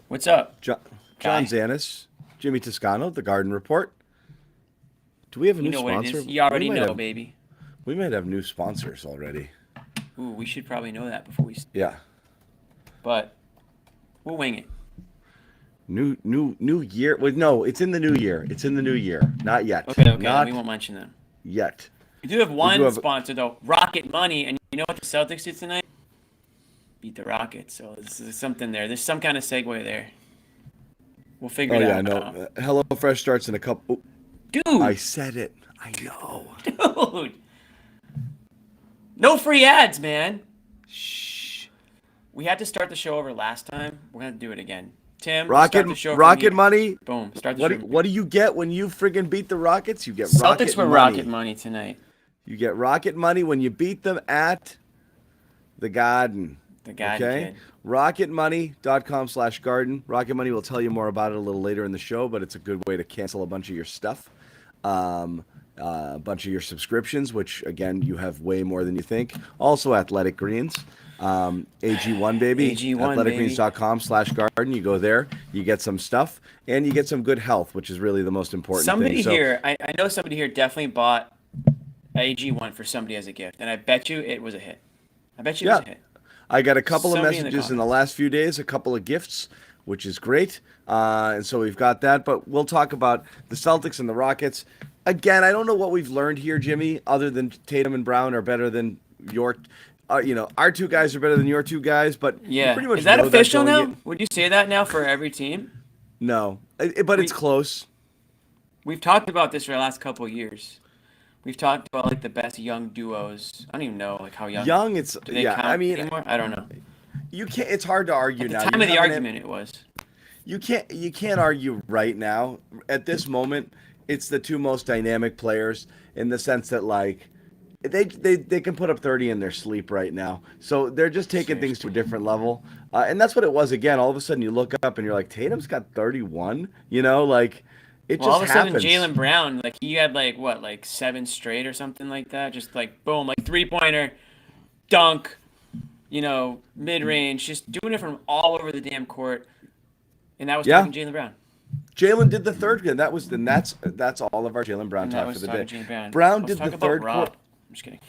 What's up, John guy? Zannis, Jimmy Toscano, the Garden Report. Do we have a You new know what it sponsor? is. You We already might know, have baby. we might have new sponsors already. Ooh, we should probably know that before we say it. Yeah. But we'll wing it. New year. Well, no, it's in the new year. It's in the new year. Not yet. Okay, then we Not won't mention them. yet. We do have We do one have sponsor though, Rocket Money, and you know what the Celtics did tonight? Beat the Rockets. So this is something there. There's some kind of segue there. We'll figure Oh it yeah, out. no. HelloFresh starts in a couple. I Dude, said it. I know. dude, no free ads, man. Shh. We had to start the show over last time. We're gonna do it again. Tim, Rocket start the show from Rocket here. Money. Boom, start the What show do, from here. what do you get when you friggin' beat the Rockets? You get Celtics Rocket were Rocket Money. Money tonight. You get Rocket Money when you beat them at the Garden. The Garden Okay? kid. Rocketmoney.com/garden. Rocket Money will tell you more about it a little later in the show, but it's a good way to cancel a bunch of your stuff. A bunch of your subscriptions, which, again, you have way more than you think. Also, Athletic Greens. AG1, baby. AG1, baby. Athleticgreens.com/garden. You go there, you get some stuff, and you get some good health, which is really the most important Somebody thing. So, here, I know somebody here definitely bought AG1 for somebody as a gift, and I bet you it was a hit. I bet you it yeah, was a hit. I got a couple of Somebody in the messages in the comments. last few days, a couple of gifts, which is great. And so we've got that. But we'll talk about the Celtics and the Rockets. Again, I don't know what we've learned here, Jimmy, other than Tatum and Brown are better than your, our two guys are better than your two guys. But you Yeah. pretty much Is that know that official going now? in. Would you say that now for every team? No, but it's We close. we've talked about this for the last couple of years. We've talked about like the best young duos. I don't even know like how young Young, it's do they yeah. I count mean, anymore? I don't know. you can't. It's hard to argue At the now. time You of the have an argument, it was. you can't argue right now. At this moment, it's the two most dynamic players in the sense that like they can put up 30 in their sleep right now. So they're just taking things to a Seriously. different level. And that's what it was again. All of a sudden you look up and you're like, Tatum's got 31, like it Well, all just of a sudden, happens. Jalen Brown, like he had like what, like seven straight or something like that. Just like boom, like 3-pointer, dunk, mid range, just doing it from all over the damn court. And that was Yeah. talking Jalen Brown. Jalen did the third, and that's all of our Jalen Brown And that talk for was the talking day. Jalen Brown. Brown Let's did the talk about third quarter. Rob. I'm just kidding.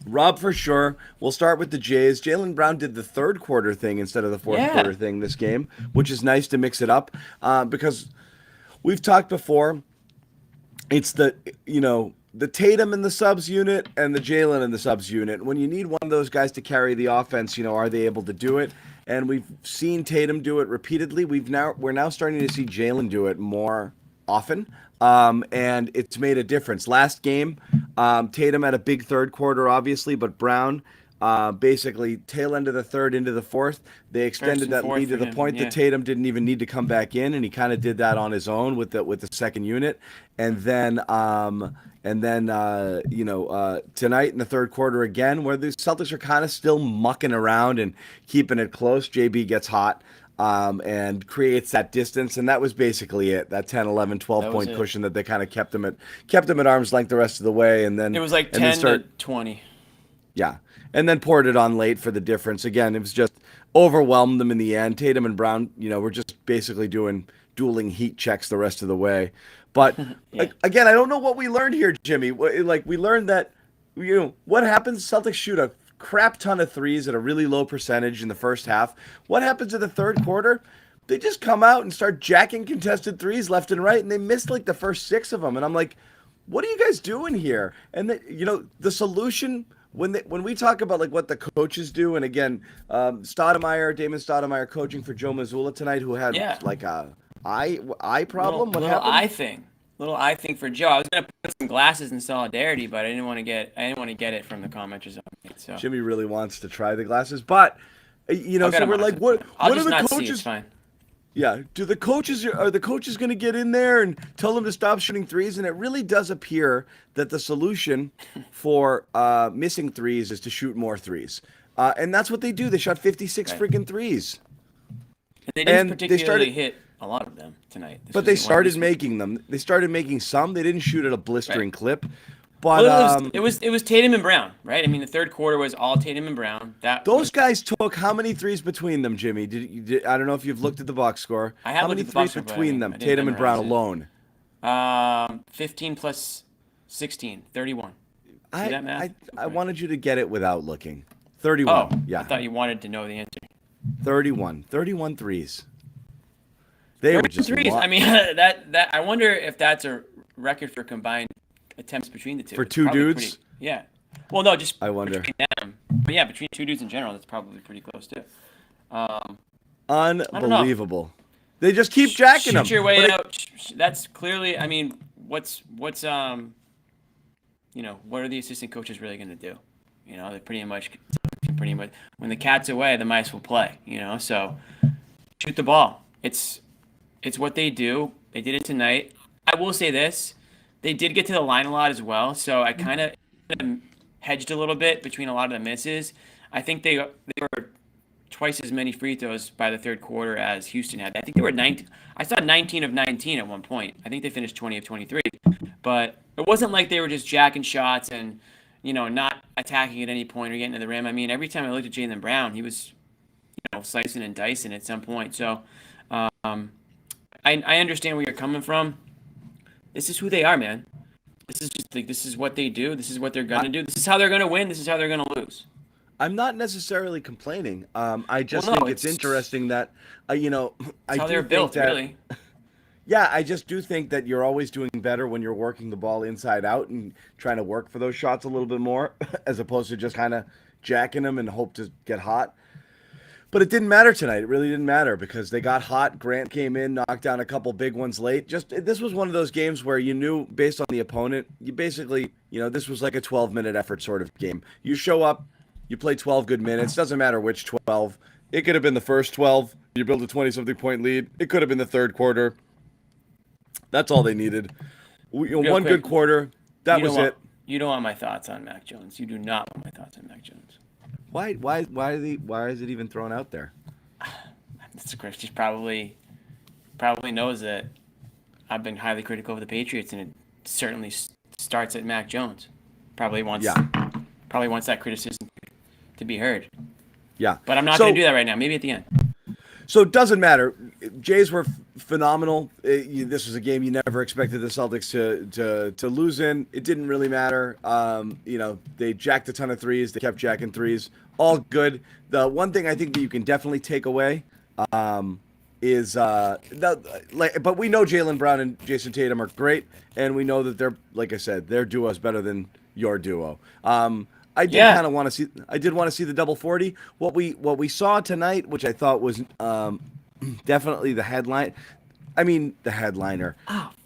Rob for sure. We'll start with the Jays. Jalen Brown did the third quarter thing instead of the fourth quarter Yeah. thing this game, which is nice to mix it up because we've talked before. It's the Tatum in the subs unit and the Jalen in the subs unit. When you need one of those guys to carry the offense, are they able to do it? And we've seen Tatum do it repeatedly. We're now starting to see Jalen do it more often. And it's made a difference. Last game, Tatum had a big third quarter, obviously, but Brown basically tail end of the third into the fourth. They First extended and that fourth lead for to the him. point that Yeah. Tatum didn't even need to come back in, and he kind of did that on his own with the second unit. And then tonight in the third quarter again, where the Celtics are kind of still mucking around and keeping it close. JB gets hot. And creates that distance, and that was basically it. That 10, 11, 12 That was point it. cushion that they kind of kept them at arm's length the rest of the way, and It then was like and then 10 to start 20. yeah, and then poured it on late for the difference. Again, it was just overwhelmed them in the end. Tatum and Brown, were just basically doing dueling heat checks the rest of the way. But Yeah. again, I don't know what we learned here, Jimmy. Like we learned that what happens. Celtics shoot a crap ton of threes at a really low percentage in the first half. What happens in the third quarter? They just come out and start jacking contested threes left and right, and they missed like the first six of them. And I'm like, what are you guys doing here? And the solution when we talk about like what the coaches do, and again, Damon Stoudemire coaching for Joe Mazzulla tonight, who had Yeah. like a eye Little problem. What little happened? eye thing. Little eye thing for Joe. I was gonna put some glasses in solidarity, but I didn't want to get it from the commenters on me. So Jimmy really wants to try the glasses, but I'll get so them we're on. like, what? I'll What are just the not see. It's coaches? fine. Yeah, are the coaches going to get in there and tell them to stop shooting threes? And it really does appear that the solution for missing threes is to shoot more threes, and that's what they do. They shot 56 Right. freaking threes, And they didn't and they particularly started, hit a lot of them tonight. but they started This was making them. They started making some. They didn't shoot at a right. blistering clip. But Well, it was Tatum and Brown, right? I mean, the third quarter was all Tatum and Brown. That those guys took how many threes between them, Jimmy? I don't know if you've looked at the box score. I How have looked many at the threes box score, but between them, I didn't Tatum and Brown memorize it. alone? 15 plus 16, 31. See that math? I wanted you to get it without looking. 31. Oh, Yeah. I thought you wanted to know the answer. 31. 31 threes. They were 31 just threes. I mean, that I wonder if that's a record for combined attempts between the two. For It's two probably dudes? Yeah. Well, no, just I wonder. between them. But yeah, between two dudes in general, that's probably pretty close too. Unbelievable. They just keep jacking them. Shoot your way But out. That's clearly. I mean, what's what are the assistant coaches really going to do? They pretty much when the cat's away, the mice will play. So shoot the ball. It's what they do. They did it tonight. I will say this: they did get to the line a lot as well. So I kind of hedged a little bit between a lot of the misses. I think they were twice as many free throws by the third quarter as Houston had. I think they were 19. I saw 19 of 19 at one point. I think they finished 20 of 23. But it wasn't like they were just jacking shots and, not attacking at any point or getting to the rim. I mean, every time I looked at Jaylen Brown, he was, slicing and dicing at some point. So I understand where you're coming from. This is who they are, man. This is just this is what they do. This is what they're going to do. This is how they're going to win. This is how they're going to lose. I'm not necessarily complaining. I just Well, no, think it's interesting that, I It's do how they're think built, that, really. yeah, I just do think that you're always doing better when you're working the ball inside out and trying to work for those shots a little bit more, as opposed to just kind of jacking them and hope to get hot. But it didn't matter tonight. It really didn't matter because they got hot. Grant came in, knocked down a couple big ones late. This was one of those games where you knew based on the opponent, you basically, this was like a 12-minute effort sort of game. You show up, you play 12 good minutes. Doesn't matter which 12. It could have been the first 12. You build a 20-something point lead. It could have been the third quarter. That's all they needed. One good quarter. That was it. You don't want my thoughts on Mac Jones. You do not want my thoughts on Mac Jones. Why is it even thrown out there? Chris just probably knows that I've been highly critical of the Patriots, and it certainly starts at Mac Jones. Probably wants that criticism to be heard. Yeah. But I'm not going to do that right now. Maybe at the end. So it doesn't matter. Jays were phenomenal. This was a game you never expected the Celtics to lose in. It didn't really matter. They jacked a ton of threes. They kept jacking threes. All good. The one thing I think that you can definitely take away is but we know Jaylen Brown and Jason Tatum are great, and we know that they're, like I said, their duo is better than your duo. I did want to see the double 40. What we saw tonight, which I thought was definitely the headline. I mean, the headliner.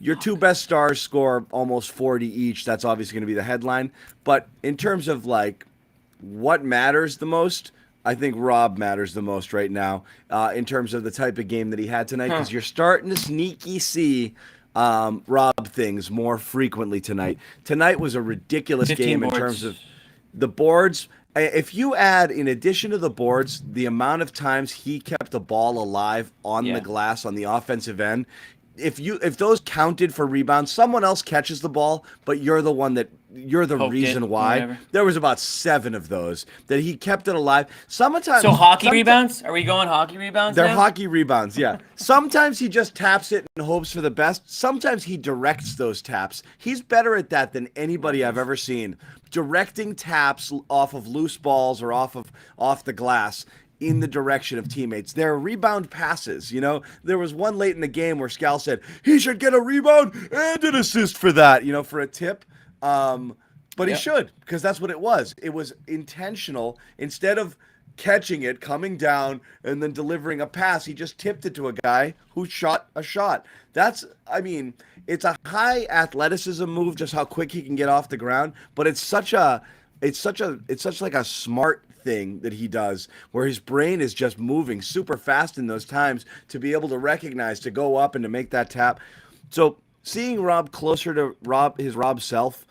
Your two best stars score almost 40 each. That's obviously going to be the headline. But in terms of what matters the most, I think Rob matters the most right now in terms of the type of game that he had tonight, because you're starting to sneaky see Rob things more frequently tonight. Tonight was a ridiculous game boards. In terms of the boards. If you add, in addition to the boards, the amount of times he kept the ball alive on the glass on the offensive end, if those counted for rebounds, someone else catches the ball, but you're the reason why. There was about 7 of those that he kept it alive. Sometimes. So rebounds? Are we going hockey rebounds? They're now? hockey rebounds, yeah. Sometimes he just taps it and hopes for the best. Sometimes he directs those taps. He's better at that than anybody I've ever seen. Directing taps off of loose balls or off the glass in the direction of teammates. They're rebound passes. There was one late in the game where Scal said he should get a rebound and an assist for that, for a tip. But he should, because that's what it was. It was intentional. Instead of catching it, coming down, and then delivering a pass, he just tipped it to a guy who shot a shot. It's a high athleticism move, just how quick he can get off the ground, but it's such like a smart thing that he does, where his brain is just moving super fast in those times to be able to recognize, to go up and to make that tap. So seeing Rob closer to his Rob self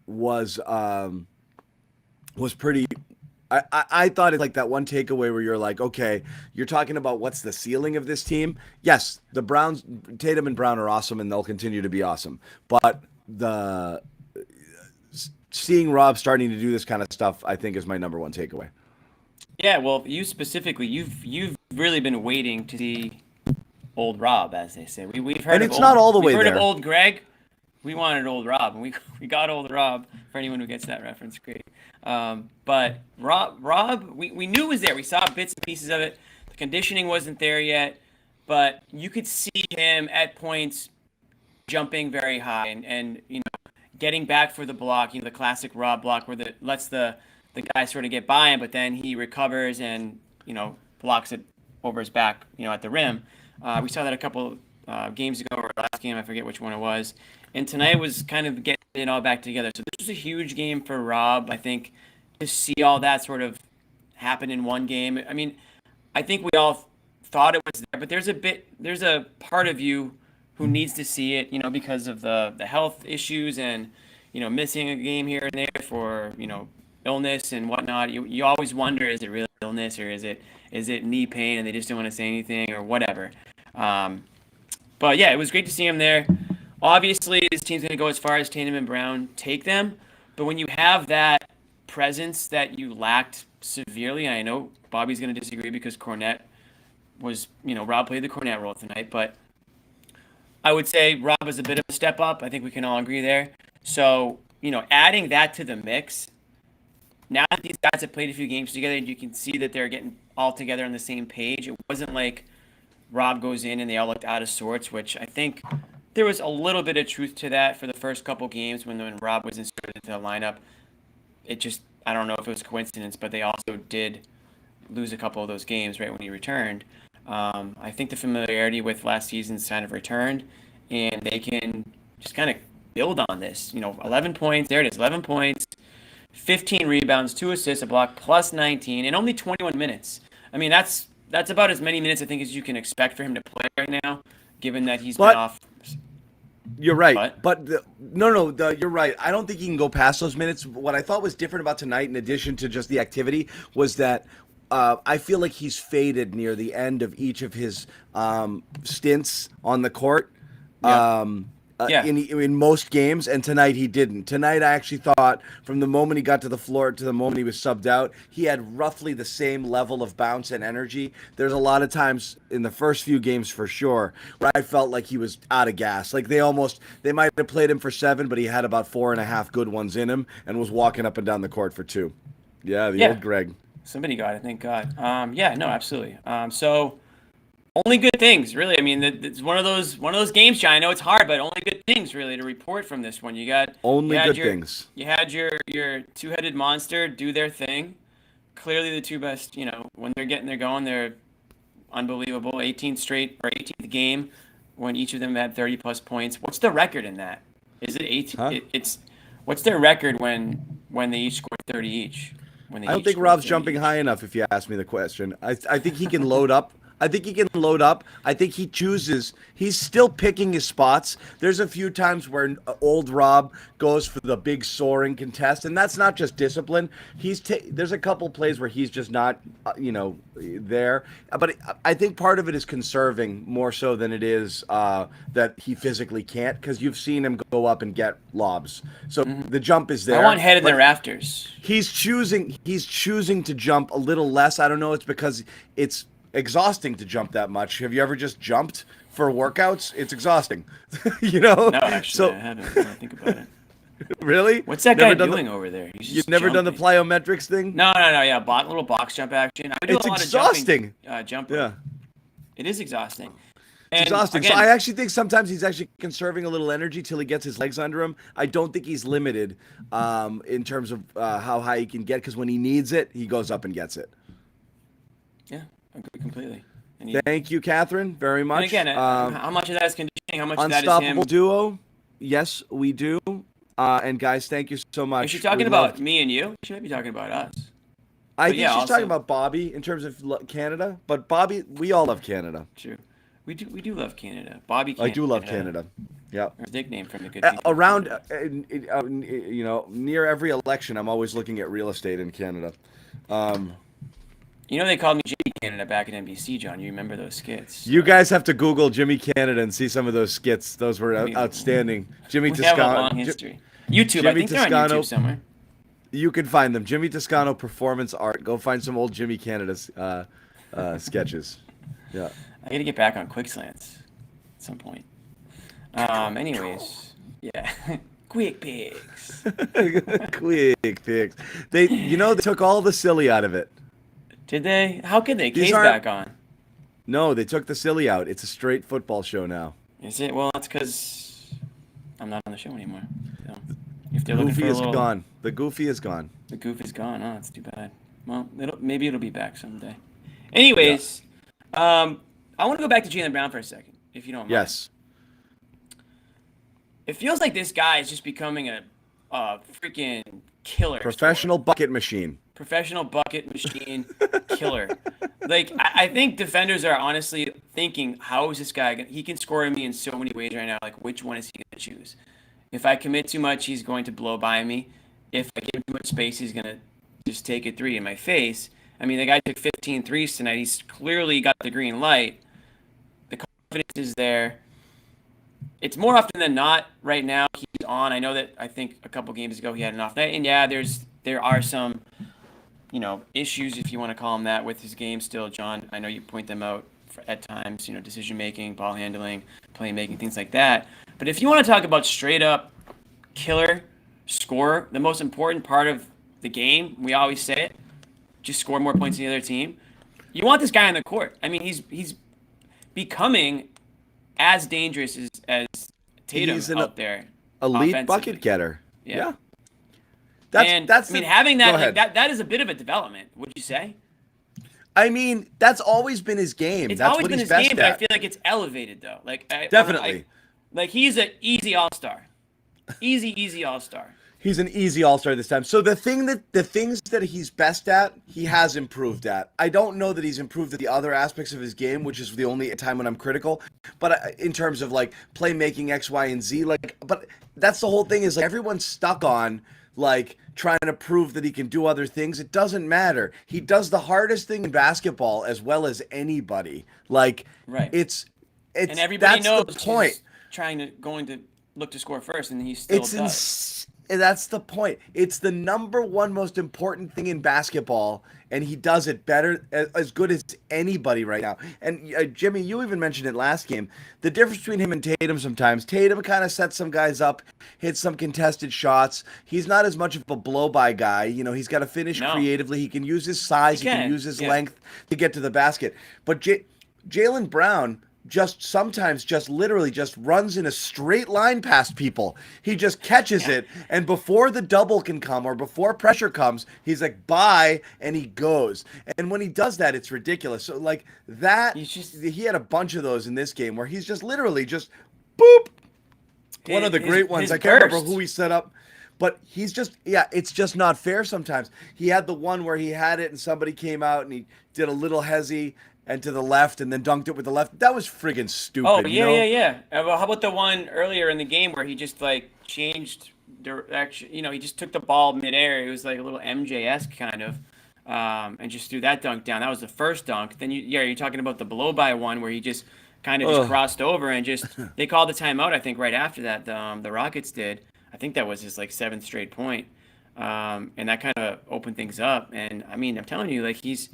was pretty. I thought it's like that one takeaway where you're like, okay, you're talking about what's the ceiling of this team. Yes, the Browns, Tatum and Brown are awesome, and they'll continue to be awesome. But seeing Rob starting to do this kind of stuff, I think, is my number one takeaway. Yeah, well, you specifically, you've really been waiting to see old Rob, as they say. We've heard And of it's not all the way we've heard of there. old Greg. We wanted old Rob, and we got old Rob. For anyone who gets that reference, great. But Rob, we knew it was there. We saw bits and pieces of it. The conditioning wasn't there yet, but you could see him at points jumping very high and getting back for the block. The classic Rob block where lets the guy sort of get by him, but then he recovers and blocks it over his back, at the rim. We saw that a couple games ago or last game, I forget which one it was. And tonight was kind of getting it all back together. So this was a huge game for Rob. I think to see all that sort of happen in one game. I mean, I think we all thought it was there, but there's a part of you who needs to see it, because of the health issues and, missing a game here and there for, illness and whatnot. You always wonder, is it really illness or is it knee pain and they just don't want to say anything or whatever. But yeah, it was great to see him there. Obviously, this team's going to go as far as Tatum and Brown take them. But when you have that presence that you lacked severely, and I know Bobby's going to disagree because Cornette was, Rob played the Cornette role tonight, but I would say Rob was a bit of a step up. I think we can all agree there. So, adding that to the mix, now that these guys have played a few games together, you can see that they're getting all together on the same page. It wasn't like Rob goes in and they all looked out of sorts, which I think there was a little bit of truth to that for the first couple games when Rob was inserted into the lineup. It just, I don't know if it was a coincidence, but they also did lose a couple of those games right when he returned. I think the familiarity with last season's kind of returned, and they can just kind of build on this. 11 points, there it is, 11 points, 15 rebounds, 2 assists, a block, plus 19, in only 21 minutes. I mean, that's about as many minutes, I think, as you can expect for him to play right now, given that he's been off. You're right. You're right. I don't think he can go past those minutes. What I thought was different about tonight, in addition to just the activity, was that I feel like he's faded near the end of each of his stints on the court. In most games, and tonight he didn't. Tonight I actually thought from the moment he got to the floor to the moment he was subbed out, he had roughly the same level of bounce and energy. There's a lot of times in the first few games for sure where I felt like he was out of gas. Like they might have played him for 7, but he had about 4.5 good ones in him and was walking up and down the court for 2. Old Greg. Somebody got it, thank God. Absolutely. So only good things, really. I mean, it's one of those games, John. I know it's hard, but only good things, really, to report from this one. You had things. You had your two-headed monster do their thing. Clearly, the two best. When they're going, they're unbelievable. 18th game when each of them had 30+ points. What's the record in that? Is it 18? Huh? What's their record when they each scored 30 each? I don't think Rob's jumping high enough. If you ask me the question, I think he can load up. I think he chooses. He's still picking his spots. There's a few times where old Rob goes for the big soaring contest, and that's not just discipline. There's a couple plays where he's just not, there. But I think part of it is conserving more so than it is that he physically can't, because you've seen him go up and get lobs. So the jump is there. I want head in the rafters. He's choosing to jump a little less. I don't know. It's because it's exhausting to jump that much. Have you ever just jumped for workouts? It's exhausting. No, actually, I haven't. When I think about it. Really? What's that guy doing over there? You've never done the plyometrics thing? No. Yeah, little box jump action. I do it's a lot exhausting. Of jumping. Yeah. It is exhausting. It's exhausting. Again, so I actually think sometimes he's actually conserving a little energy till he gets his legs under him. I don't think he's limited in terms of how high he can get, because when he needs it, he goes up and gets it. Yeah. Completely. Thank you, Catherine, very much. And again, how much of that is conditioning? How much of that is him? Unstoppable duo. Yes, we do. And guys, thank you so much. Is she talking about me and you? She might be talking about us. I think she's talking about Bobby in terms of Canada. But Bobby, we all love Canada. True. We do love Canada. Bobby Canada. I do love Canada. Yeah. Our nickname from the good around, near every election, I'm always looking at real estate in Canada. They called me Jimmy Canada back at NBC, John. You remember those skits? You guys have to Google Jimmy Canada and see some of those skits. Those were outstanding. Jimmy Toscano. We have a long history. YouTube. I Jimmy think they're on Toscano. YouTube somewhere. You can find them. Jimmy Toscano Performance Art. Go find some old Jimmy Canada's sketches. Yeah. I got to get back on quick slants at some point. Anyways, yeah. Quick picks. Quick picks. They took all the silly out of it. Did they? How could they? These K's aren't- back on. No, they took the silly out. It's a straight football show now. Is it? Well, that's because I'm not on the show anymore. So if they're Goofy is little, gone. The Goofy is gone. the goof is gone. Oh, that's too bad. Well, maybe it'll be back someday. Anyways, I want to go back to Jaylen Brown for a second, if you don't mind. Yes. It feels like this guy is just becoming a freaking killer. Professional bucket machine. Professional bucket machine killer. Like, I think defenders are honestly thinking, how is this guy gonna, he can score me in so many ways right now. Like, which one is he going to choose? If I commit too much, he's going to blow by me. If I give him too much space, he's going to just take a three in my face. I mean, the guy took 15 threes tonight. He's clearly got the green light. The confidence is there. It's more often than not right now he's on. I know that I think a couple games ago he had an off night. And yeah, there are some, issues, if you want to call them that, with his game still, John. I know you point them out at times, decision making, ball handling, playmaking, things like that. But if you want to talk about straight up killer scorer, the most important part of the game, we always say it, just score more points than the other team. You want this guy on the court. I mean, he's becoming as dangerous as Tatum He's an out there. Elite offensively. bucket getter. Yeah. That's having that that is a bit of a development, would you say? I mean, that's always been his game. It's that's always what been he's his best game, but at. I feel like it's elevated though. Definitely. Like he's an easy all-star. Easy all-star. He's an easy all-star this time. So the things that he's best at, he has improved at. I don't know that he's improved at the other aspects of his game, which is the only time when I'm critical. But in terms of like playmaking X, Y, and Z, but that's the whole thing is like everyone's stuck on like trying to prove that he can do other things. It doesn't matter. He does the hardest thing in basketball as well as anybody. Like Right. It's And everybody that's knows the point. he's going to look to score first, and he still does. That's the point. It's the number one most important thing in basketball, and he does it better, as good as anybody right now. And Jimmy, you even mentioned it last game. The difference between him and Tatum sometimes. Tatum kind of sets some guys up, hits some contested shots. He's not as much of a blow-by guy. He's got to finish creatively. He can use his size. He can use his length to get to the basket. But Jaylen Brown sometimes literally runs in a straight line past people. He just catches it, and before the double can come or before pressure comes, he's like, bye, and he goes. And when he does that, it's ridiculous. So like that, he had a bunch of those in this game where he's just literally boop. One of the great ones. I can't remember who he set up. But he's it's just not fair sometimes. He had the one where he had it and somebody came out and he did a little hezzy and to the left and then dunked it with the left. That was friggin' stupid. Oh, yeah. Well, how about the one earlier in the game where he just like changed direction? He just took the ball midair. It was like a little MJ-esque kind of, and just threw that dunk down. That was the first dunk. Then you're talking about the blow-by one where he just kind of just crossed over and just they called the timeout. I think right after that the Rockets did. I think that was his like seventh straight point, and that kind of opened things up. And I mean, I'm telling you, like he's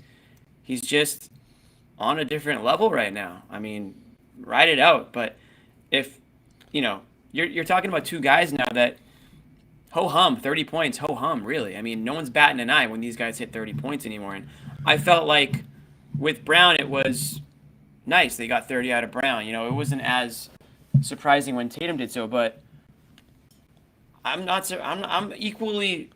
just on a different level right now. I mean, ride it out. But if you're talking about two guys now that ho hum 30 points, ho hum really. I mean, no one's batting an eye when these guys hit 30 points anymore. And I felt like with Brown, it was nice. They got 30 out of Brown. It wasn't as surprising when Tatum did so, but I'm equally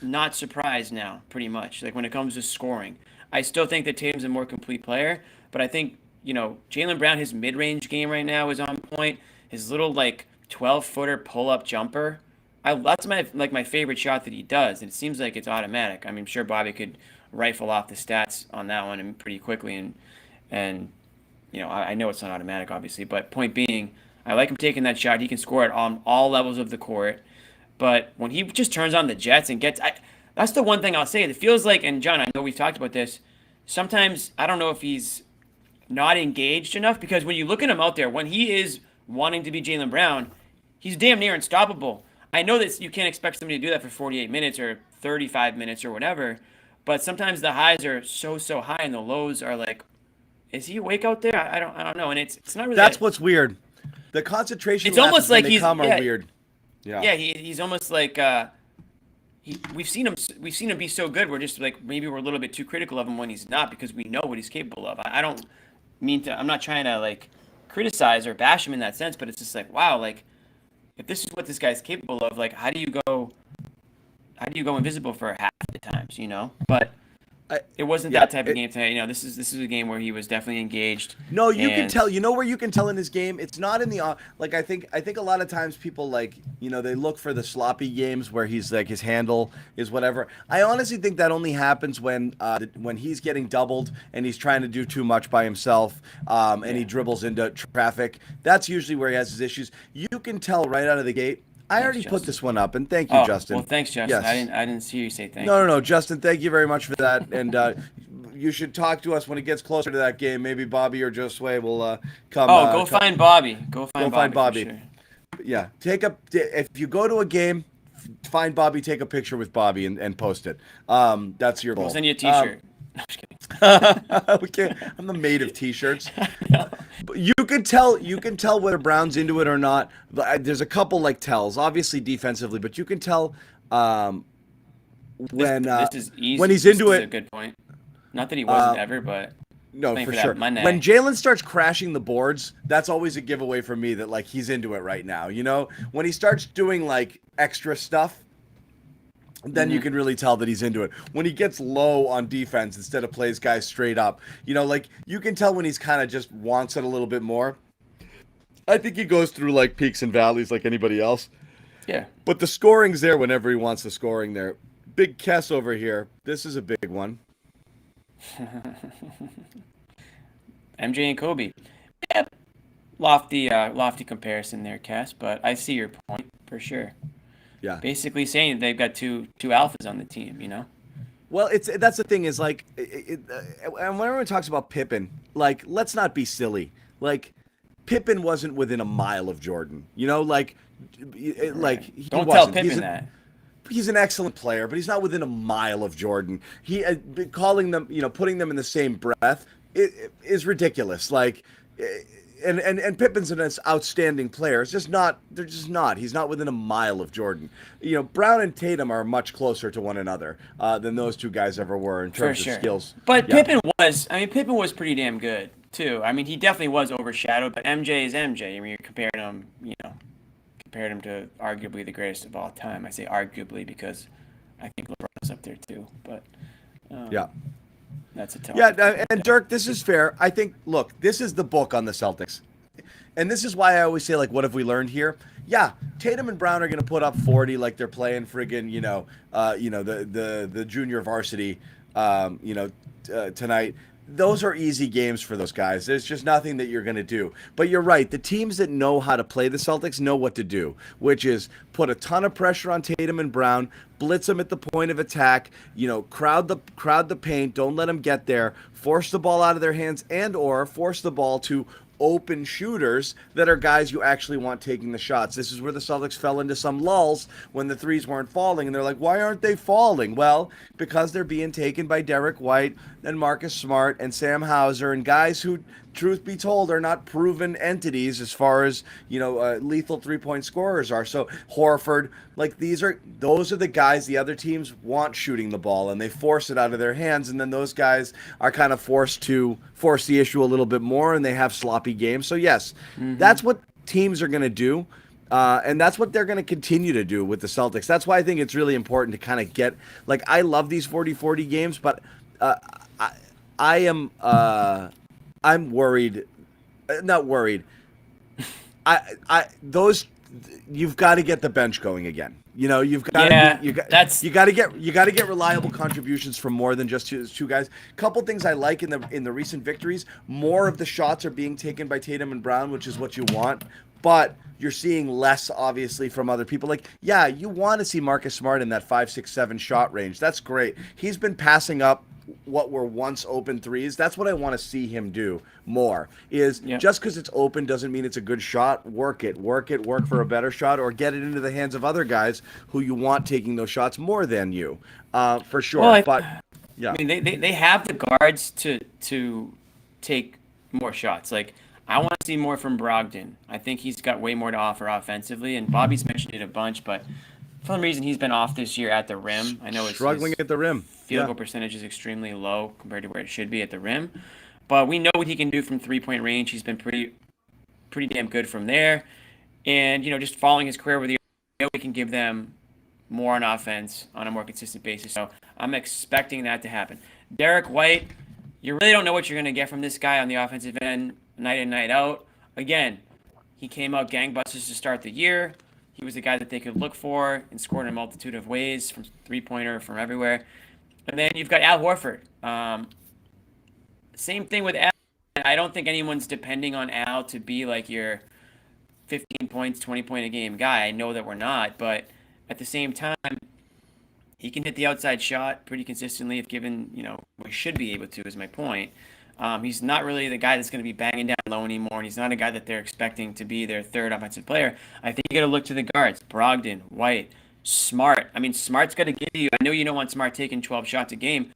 not surprised now, pretty much. Like when it comes to scoring, I still think that Tatum's a more complete player, but I think Jaylen Brown, his mid-range game right now is on point. His little like 12-footer pull-up jumper, that's my favorite shot that he does, and it seems like it's automatic. I mean, I'm sure Bobby could rifle off the stats on that one and pretty quickly, and I know it's not automatic, obviously, but point being, I like him taking that shot. He can score it on all levels of the court. But when he just turns on the jets and that's the one thing I'll say. It feels like, and John, I know we've talked about this, sometimes I don't know if he's not engaged enough, because when you look at him out there, when he is wanting to be Jaylen Brown, he's damn near unstoppable. I know that you can't expect somebody to do that for 48 minutes or 35 minutes or whatever, but sometimes the highs are so high and the lows are like, is he awake out there? I don't know, and it's not really. That's what's weird. The concentration It's lapses almost when like they he's come are weird. Yeah, he's almost like we've seen him be so good. We're just like maybe we're a little bit too critical of him when he's not because we know what he's capable of. I don't mean to. I'm not trying to like criticize or bash him in that sense, but it's just like wow, like if this is what this guy's capable of, like how do you go invisible for half the times, you know? But it wasn't that type of game tonight. You know, this is a game where he was definitely engaged. No, you can tell. You know where you can tell in his game? It's not in the like I think a lot of times people like, you know, they look for the sloppy games where he's like his handle is whatever. I honestly think that only happens when he's getting doubled and he's trying to do too much by himself and he dribbles into traffic. That's usually where he has his issues. You can tell right out of the gate. I already put this one up, and thank you, Justin. Well, thanks, Justin. Yes. I didn't see you say thank you. No, Justin, thank you very much for that. And you should talk to us when it gets closer to that game. Maybe Bobby or Josue will come. Go find Bobby. Go find Bobby. Sure. Yeah, if you go to a game, find Bobby, take a picture with Bobby, and post it. That's your goal. We'll send you a T-shirt. I'm just kidding. Okay, I'm the mate of T-shirts. But you can tell whether Brown's into it or not. There's a couple like tells, obviously defensively, but you can tell when this is easy. When he's into it. A good point. Not that he wasn't ever, but no, for sure. When Jalen starts crashing the boards, that's always a giveaway for me that like he's into it right now. You know, when he starts doing like extra stuff, then you can really tell that he's into it. When he gets low on defense instead of plays guys straight up, you know, like you can tell when he's kind of just wants it a little bit more. I think he goes through like peaks and valleys like anybody else. Yeah. But the scoring's there whenever he wants the scoring there. Big Kess over here. This is a big one. MJ and Kobe. Yeah. Lofty comparison there, Kess, but I see your point for sure. Yeah. Basically saying they've got two alphas on the team, you know? Well, that's the thing is like, and when everyone talks about Pippen, like, let's not be silly. Like, Pippen wasn't within a mile of Jordan, you know? Like he don't wasn't. Tell Pippen that. He's an excellent player, but he's not within a mile of Jordan. He calling them, you know, putting them in the same breath is ridiculous. Like. And Pippen's an outstanding player. It's just not. They're just not. He's not within a mile of Jordan. You know, Brown and Tatum are much closer to one another than those two guys ever were in terms of skills. But yeah. Pippen was pretty damn good too. I mean, he definitely was overshadowed. But MJ is MJ. I mean, you're comparing him to arguably the greatest of all time. I say arguably because I think LeBron's up there too. But yeah. That's a tough. Yeah, and Dirk, this is fair. I think, look, this is the book on the Celtics. And this is why I always say, like, what have we learned here? Yeah, Tatum and Brown are going to put up 40 like they're playing friggin', the junior varsity, tonight. Those are easy games for those guys. There's just nothing that you're going to do. But you're right. The teams that know how to play the Celtics know what to do, which is put a ton of pressure on Tatum and Brown, blitz them at the point of attack, you know, crowd the paint, don't let them get there, force the ball out of their hands and or force the ball to open shooters that are guys you actually want taking the shots. This is where the Celtics fell into some lulls when the threes weren't falling, and they're like, why aren't they falling? Well, because they're being taken by Derek White and Marcus Smart and Sam Hauser and guys who, truth be told, are not proven entities as far as, lethal three-point scorers are. So Horford, like those are the guys the other teams want shooting the ball, and they force it out of their hands, and then those guys are kind of forced to force the issue a little bit more, and they have sloppy games. So yes, that's what teams are going to do. And that's what they're going to continue to do with the Celtics. That's why I think it's really important to kind of get, like, I love these 40-40 games, but I'm worried, not worried. You've got to get the bench going again. You know, you got to get reliable contributions from more than just two guys. Couple things I like in the recent victories. More of the shots are being taken by Tatum and Brown, which is what you want. But you're seeing less, obviously, from other people. Like, yeah, you want to see Marcus Smart in that 5, 6, 7 shot range. That's great. He's been passing up what were once open threes. That's what I want to see him do more. Is just because it's open doesn't mean it's a good shot. Work for a better shot, or get it into the hands of other guys who you want taking those shots more than you, for sure. Well, but yeah, I mean, they have the guards to take more shots. Like, I want to see more from Brogdon. I think he's got way more to offer offensively, and Bobby's mentioned it a bunch, but for some reason he's been off this year at the rim. I know it's struggling at the rim. Field goal percentage is extremely low compared to where it should be at the rim, but we know what he can do from 3-point range. He's been pretty damn good from there, and just following his career with the, we can give them more on offense on a more consistent basis. So I'm expecting that to happen. Derek White, you really don't know what you're going to get from this guy on the offensive end night in, night out. Again, he came out gangbusters to start the year. He was the guy that they could look for and scored in a multitude of ways, from three-pointer, from everywhere. And then you've got Al Horford. Same thing with Al. I don't think anyone's depending on Al to be like your 15 points, 20-point-a-game guy. I know that we're not, but at the same time, he can hit the outside shot pretty consistently if given, we should be able to, is my point. He's not really the guy that's going to be banging down low anymore, and he's not a guy that they're expecting to be their third offensive player. I think you got to look to the guards, Brogdon, White, Smart. I mean, Smart's got to give you, I know you don't want Smart taking 12 shots a game,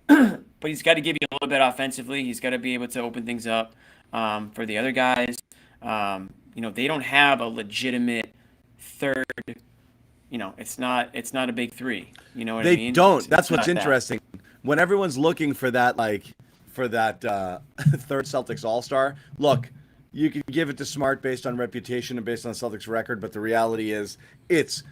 but he's got to give you a little bit offensively. He's got to be able to open things up for the other guys. They don't have a legitimate third. It's not a big three. You know what I mean? They don't. That's what's interesting. When everyone's looking for that, third Celtics All-Star, look, you can give it to Smart based on reputation and based on Celtics record, but the reality is it's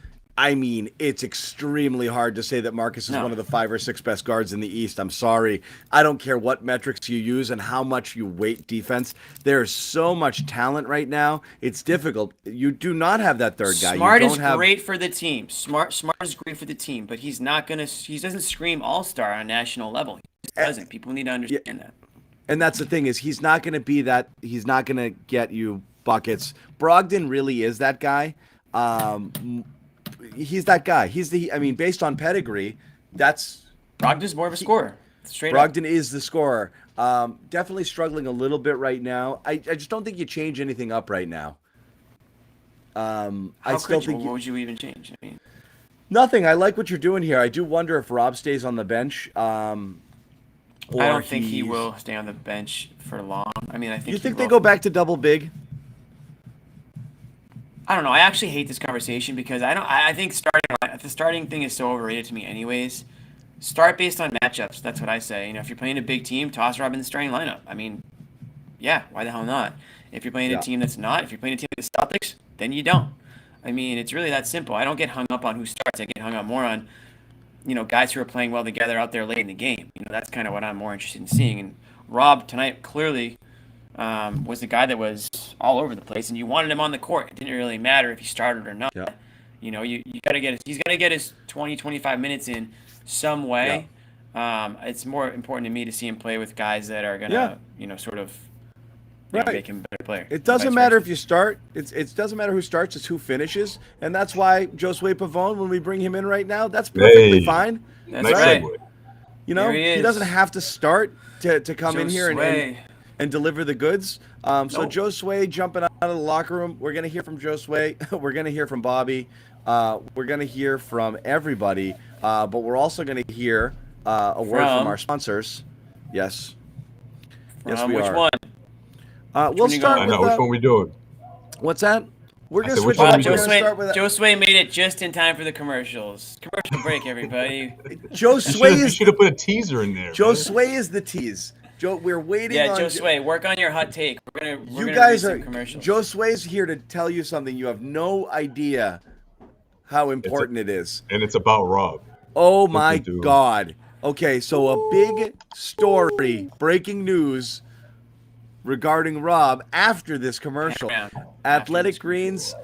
extremely hard to say that Marcus is one of the 5 or 6 best guards in the East. I'm sorry. I don't care what metrics you use and how much you weight defense. There's so much talent right now. It's difficult. You do not have that third guy. Smart is great for the team. Smart is great for the team, but he doesn't scream all-star on a national level. He just doesn't. People need to understand that. And that's the thing, is he's not going to be that. He's not going to get you buckets. Brogdon really is that guy. He's that guy. Based on pedigree, Brogdon's more of a scorer. Straight Brogdon is the scorer. Definitely struggling a little bit right now. I just don't think you change anything up right now. What would you even change? Nothing. I like what you're doing here. I do wonder if Rob stays on the bench. I don't think he will stay on the bench for long. I think you think they go back to double big? I don't know. I actually hate this conversation because I think the starting thing is so overrated to me anyways. Start based on matchups. That's what I say. If you're playing a big team, toss Rob in the starting lineup. Yeah, why the hell not? If you're playing a team that's not, if you're playing a team with the Celtics, then you don't. It's really that simple. I don't get hung up on who starts. I get hung up more on, guys who are playing well together out there late in the game. That's kind of what I'm more interested in seeing. And Rob tonight clearly was the guy that was all over the place, and you wanted him on the court. It didn't really matter if he started or not. Yeah. You got to he's got to get his 20, 25 minutes in some way. Yeah. It's more important to me to see him play with guys that are going to, make him a better player. It doesn't matter if you start. It doesn't matter who starts. It's who finishes. And that's why Josue Pavon, when we bring him in right now, that's perfectly fine. That's right. He doesn't have to start to come in here and deliver the goods. So Josue jumping out of the locker room. We're going to hear from Josue. We're going to hear from Bobby. We're going to hear from everybody. But we're also going to hear a word from our sponsors. Yes. Yes, we which are. One? We'll start with which one we doing? What's that? We're going to switch up. Josue made it just in time for the commercials. Commercial break, everybody. Josue should have put a teaser in there. Josue is the tease. We're waiting on Josue, work on your hot take. We're you gonna guys read are some commercials. Josue's here to tell you something. You have no idea how important it is. And it's about Rob. Oh my God. Okay, so a big story, breaking news. regarding Rob after this commercial. Athletic Greens,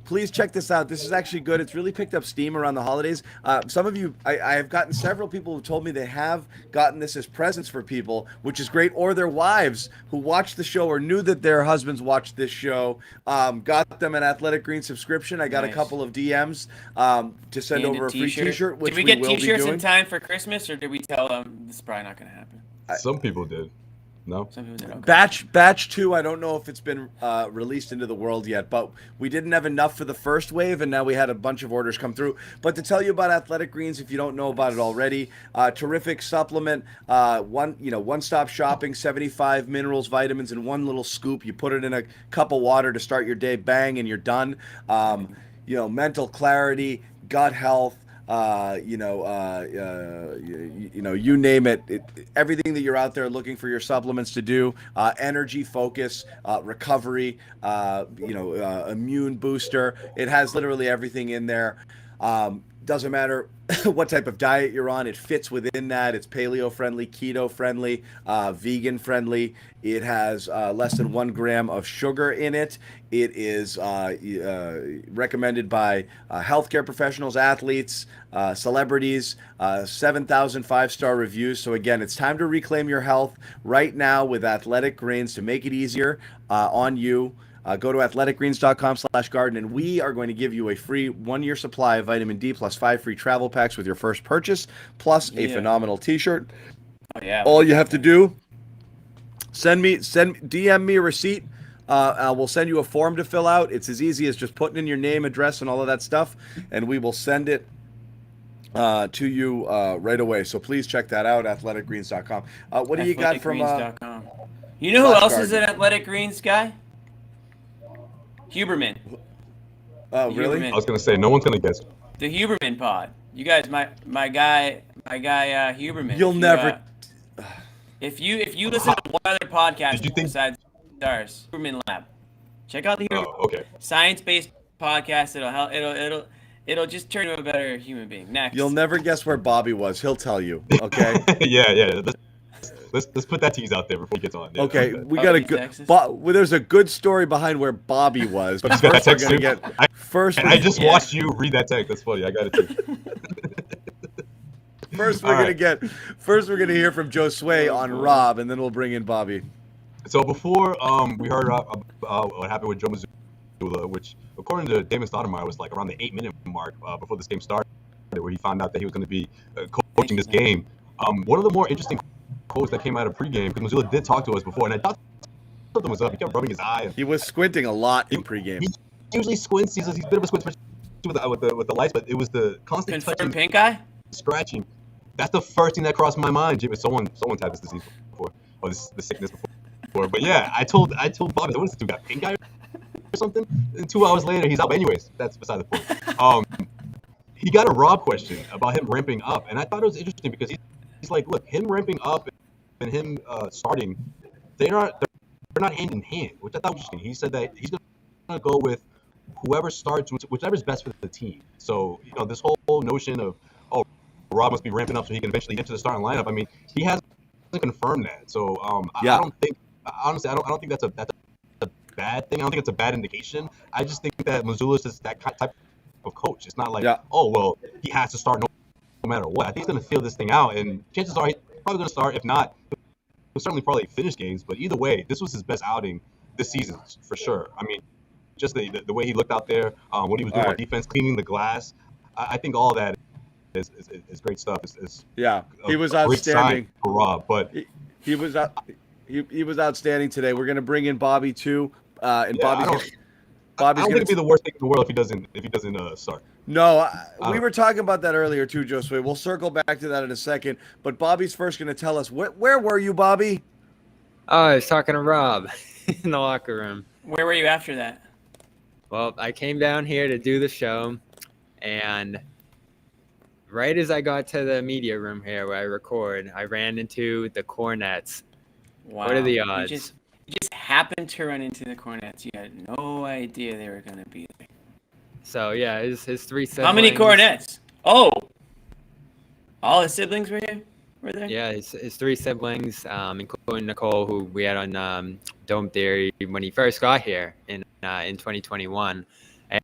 please check this out. This is actually good. It's really picked up steam around the holidays. Some of you, I have gotten several people who told me they have gotten this as presents for people, which is great, or their wives who watched the show or knew that their husbands watched this show, got them an Athletic Greens subscription. I got a couple of DMs to send over a free t-shirt, which did we get will t-shirts be doing. in time for Christmas, or did we tell them this is probably not going to happen? Some people did. No. Some people did. Okay. Batch 2, I don't know if it's been released into the world yet, but we didn't have enough for the first wave, and now we had a bunch of orders come through. But to tell you about Athletic Greens, if you don't know about it already, terrific supplement, one-stop shopping, 75 minerals, vitamins in one little scoop. You put it in a cup of water to start your day, bang, and you're done. Mental clarity, gut health. You name it, everything that you're out there looking for your supplements to do, energy, focus, recovery, immune booster. It has literally everything in there. Doesn't matter what type of diet you're on, it fits within that. It's paleo friendly, keto friendly, vegan friendly. It has less than 1 gram of sugar in it. It is recommended by healthcare professionals, athletes, celebrities, 7,000 5-star reviews. So again, it's time to reclaim your health right now with Athletic Greens to make it easier on you. Go to athleticgreens.com/garden, and we are going to give you a free 1-year supply of vitamin D plus 5 free travel packs with your first purchase, plus a phenomenal t-shirt. Oh, yeah. All you have to do, DM me a receipt. We'll send you a form to fill out. It's as easy as just putting in your name, address, and all of that stuff, and we will send it to you right away. So please check that out, athleticgreens.com. What do you got from You know who else is an Athletic Greens guy? Huberman. Oh, really? Huberman. I was gonna say no one's gonna guess. The Huberman pod. You guys, my guy Huberman. You'll never. If you listen to one other podcast Did you think... besides ours, Huberman Lab, check out the Huberman. Oh, okay. Science-based podcast. It'll help. It'll just turn you into a better human being. Next. You'll never guess where Bobby was. He'll tell you. Okay. yeah. Let's put that tease out there before he gets on. Yeah, okay, we got a good. There's a good story behind where Bobby was, but first we're gonna get. I just watched you read that text. That's funny. I got it too. First we're gonna hear from Josue on Rob, and then we'll bring in Bobby. So before we heard about what happened with Joe Mazzulla, which according to Damon Stoudemire was like around the 8-minute mark before this game started, where he found out that he was going to be coaching this game. One of the more interesting quotes that came out of pregame, because Mazzulla did talk to us before, and I thought something was up. He kept rubbing his eye. He was squinting a lot in pregame. He usually squints. He's a bit of a squint with the lights, but it was the constant touching, pink eye, scratching. That's the first thing that crossed my mind. Jim, someone's had this disease before, or this sickness before. But yeah, I told Bobby, what is this dude got pink eye or something? And 2 hours later, he's out. But anyways, that's beside the point. He got a Rob question about him ramping up, and I thought it was interesting because he's like, look, him ramping up and him starting, they're not hand in hand, which I thought was interesting. He said that he's gonna go with whoever starts, whichever's best for the team. So this whole notion of Rob must be ramping up so he can eventually get to the starting lineup. I mean, he hasn't confirmed that. So I don't think, honestly, I don't think that's a bad thing. I don't think it's a bad indication. I just think that Mazzulla is just that type of coach. It's not like he has to start no matter what. I think he's going to feel this thing out, and chances are he's probably going to start. If not, he'll certainly probably finish games. But either way, this was his best outing this season for sure. I mean, just the way he looked out there, what he was doing on defense, cleaning the glass. I think all that is great stuff. He was outstanding for Rob, but he was outstanding today. We're going to bring in Bobby too, and Bobby's I don't think it'd be the worst thing in the world if he doesn't start. No, we were talking about that earlier too, Josue. We'll circle back to that in a second. But Bobby's first going to tell us where were you, Bobby? Oh, I was talking to Rob in the locker room. Where were you after that? Well, I came down here to do the show, and right as I got to the media room here where I record, I ran into the Cornets. Wow. What are the odds? You just happened to run into the Cornets. You had no idea they were going to be there. So, yeah, his three siblings. How many Cornets? Oh! All his siblings were here? were there? Yeah, his three siblings, including Nicole, who we had on Dome Theory when he first got here in 2021,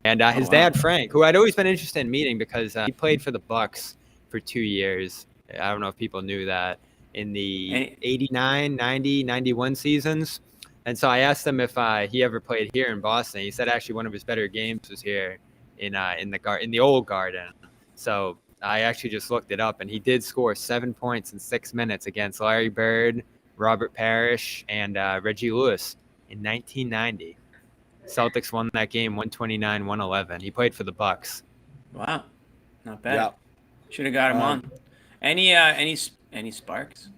and his wow. dad Frank, who I'd always been interested in meeting because he played for the Bucks for 2 years. I don't know if people knew that in the 89, 90, 91 seasons. And so I asked him if he ever played here in Boston. He said actually one of his better games was here in the old Garden. So I actually just looked it up, and he did score 7 points in 6 minutes against Larry Bird, Robert Parrish, and Reggie Lewis in 1990. Celtics won that game 129-111. He played for the Bucks. Wow, not bad. Yeah. Should have got him on. Any sparks?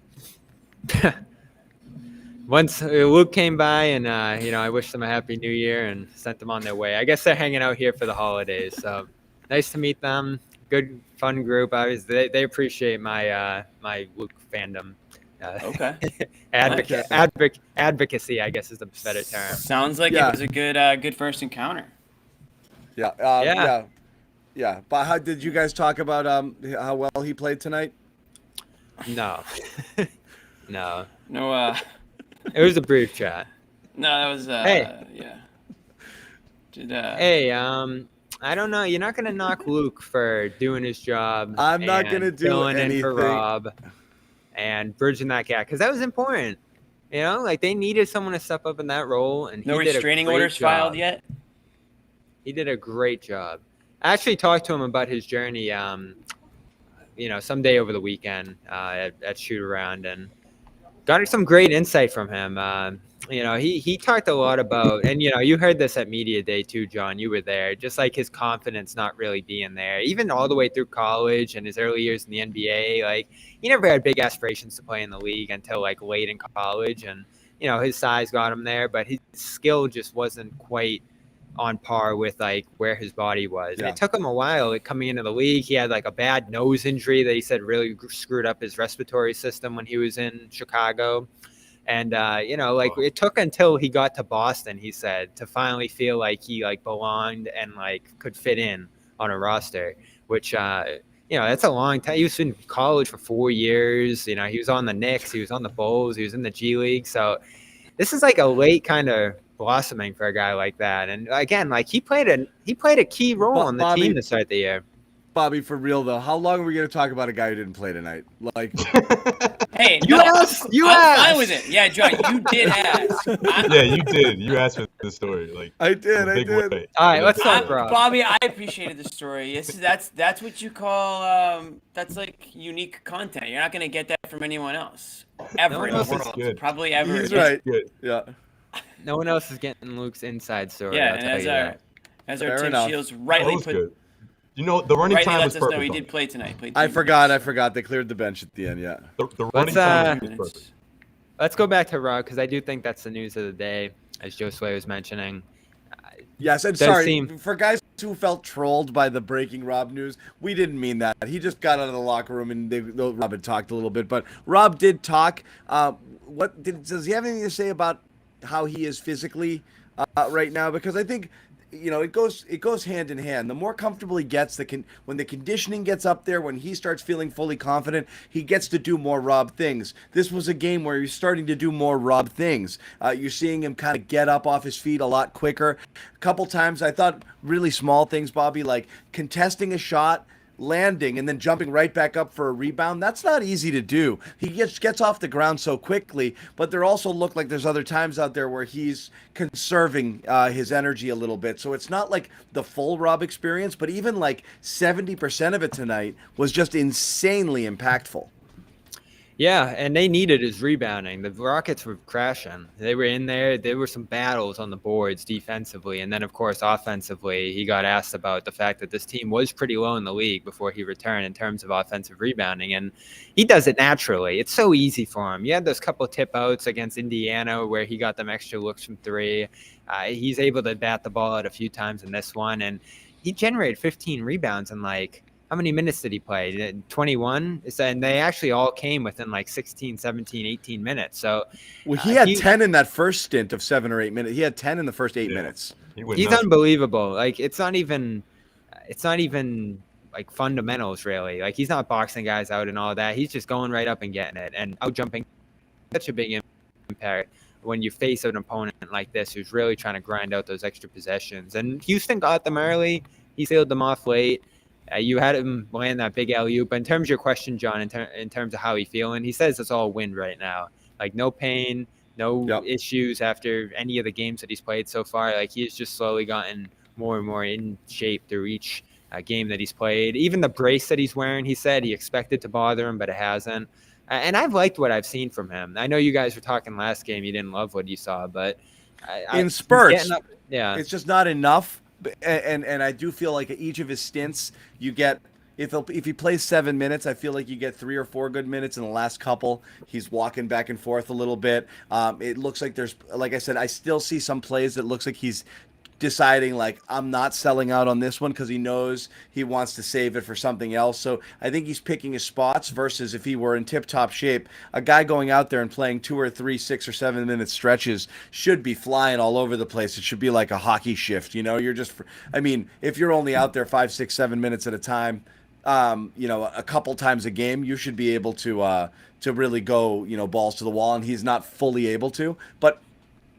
Once Luke came by, and I wished them a happy New Year and sent them on their way. I guess they're hanging out here for the holidays, so nice to meet them. Good, fun group. They appreciate my my Luke fandom. Okay. Advocacy, I guess, is the better term. Sounds like Yeah. it was a good first encounter. Yeah. Yeah. But how did you guys talk about how well he played tonight? No. No. No, It was a brief chat. no, that was Hey. yeah. Did Hey, I don't know. You're not gonna knock Luke for doing his job. I'm not and gonna do filling in for anything. Rob and bridging that gap because that was important. Like they needed someone to step up in that role, and he no did a restraining great orders job. filed yet? He did a great job. I actually talked to him about his journey, someday over the weekend at shoot around, and got some great insight from him. He talked a lot about, and you heard this at media day too, John. You were there, just like his confidence not really being there, even all the way through college and his early years in the NBA. Like he never had big aspirations to play in the league until like late in college, and his size got him there, but his skill just wasn't quite on par with like where his body was. Yeah. And it took him a while coming into the league. He had like a bad nose injury that he said really screwed up his respiratory system when he was in Chicago. And it took until he got to Boston, he said, to finally feel like he like belonged and like could fit in on a roster, which that's a long time. He was in college for 4 years. He was on the Knicks, he was on the Bulls, he was in the G League. So this is like a late kind of blossoming for a guy like that. And again, like he played a key role on the Bobby, team to start the year. Bobby, for real though, how long are we going to talk about a guy who didn't play tonight? Like, Hey, You no, asked. You I'm asked. fine with it. Yeah, John, you did ask. Yeah, you did. You asked for the story. Like I did. big way. All right, let's talk, Rob. Bobby, I appreciated the story. That's what you call that's like unique content. You're not gonna get that from anyone else ever in the else is world. good. Probably ever. He's right. Good. Yeah. No one else is getting Luke's inside story. Yeah, I'll and tell you that. as our Fair Tim enough. Shields That rightly was put, good. The running rightly time lets was us perfect. know he on did it. play tonight. Played I 2 forgot. They cleared the bench at the end. Yeah. The running Let's, time was minutes. perfect. Let's go back to Rob because I do think that's the news of the day, as Josue was mentioning. Yes, and Does sorry seem- for guys who felt trolled by the breaking Rob news. We didn't mean that. He just got out of the locker room and Rob had talked a little bit, but Rob did talk. Does he have anything to say about how he is physically right now? Because I think it goes hand in hand. The more comfortable he gets, when the conditioning gets up there, when he starts feeling fully confident, he gets to do more Rob things. This was a game where he's starting to do more Rob things. You're seeing him kind of get up off his feet a lot quicker. A couple times, I thought really small things, Bobby, like contesting a shot, landing, and then jumping right back up for a rebound. That's not easy to do. He gets off the ground so quickly, but there also look like there's other times out there where he's conserving his energy a little bit. So it's not like the full Rob experience, but even like 70% of it tonight was just insanely impactful. Yeah, and they needed his rebounding. The Rockets were crashing. They were in there. There were some battles on the boards defensively. And then, of course, offensively, he got asked about the fact that this team was pretty low in the league before he returned in terms of offensive rebounding. And he does it naturally. It's so easy for him. You had those couple tip outs against Indiana where he got them extra looks from three. He's able to bat the ball out a few times in this one. And he generated 15 rebounds in how many minutes did he play? 21? And they actually all came within 16, 17, 18 minutes. So Well, he had 10 in that first stint of 7 or 8 minutes. He had 10 in the first 8 minutes. He's unbelievable. It's not even like fundamentals really. Like he's not boxing guys out and all that. He's just going right up and getting it and out jumping. Such a big impact when you face an opponent like this who's really trying to grind out those extra possessions. And Houston got them early. He sealed them off late. You had him land that big alley-oop. But in terms of your question, John, in terms of how he's feeling, he says it's all wind right now. Like no pain, no issues after any of the games that he's played so far. Like he's just slowly gotten more and more in shape through each game that he's played. Even the brace that he's wearing, he said he expected to bother him, but it hasn't. And I've liked what I've seen from him. I know you guys were talking last game. You didn't love what you saw, but in spurts, it's just not enough. And I do feel like at each of his stints, you get if he plays 7 minutes, I feel like you get 3 or 4 good minutes in the last couple. He's walking back and forth a little bit. It looks like there's, like I said, I still see some plays that looks like he's deciding like I'm not selling out on this one because he knows he wants to save it for something else. So I think he's picking his spots versus if he were in tip-top shape, a guy going out there and playing 2 or 3, 6 or 7 minute stretches should be flying all over the place. It should be like a hockey shift. You're just, I mean, if you're only out there 5, 6, 7 minutes at a time, a couple times a game, you should be able to really go, balls to the wall, and he's not fully able to. But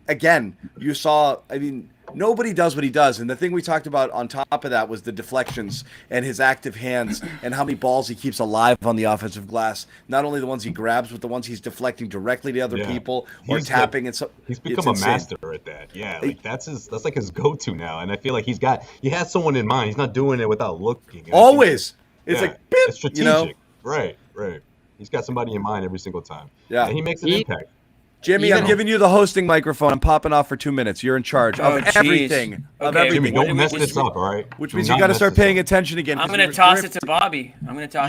again, you saw, I mean, nobody does what he does. And the thing we talked about on top of that was the deflections and his active hands and how many balls he keeps alive on the offensive glass. Not only the ones he grabs, but the ones he's deflecting directly to other people or tapping. He's become a master at that. Yeah, like that's like his go-to now. And I feel like he has someone in mind. He's not doing it without looking. And always. It's like, beep, it's strategic. Right. He's got somebody in mind every single time. Yeah. And he makes an impact. Jimmy, I'm giving you the hosting microphone. I'm popping off for 2 minutes. You're in charge of everything. Jimmy, don't mess this up, all right? Which means you got to start paying attention again. I'm going to toss it to Bobby.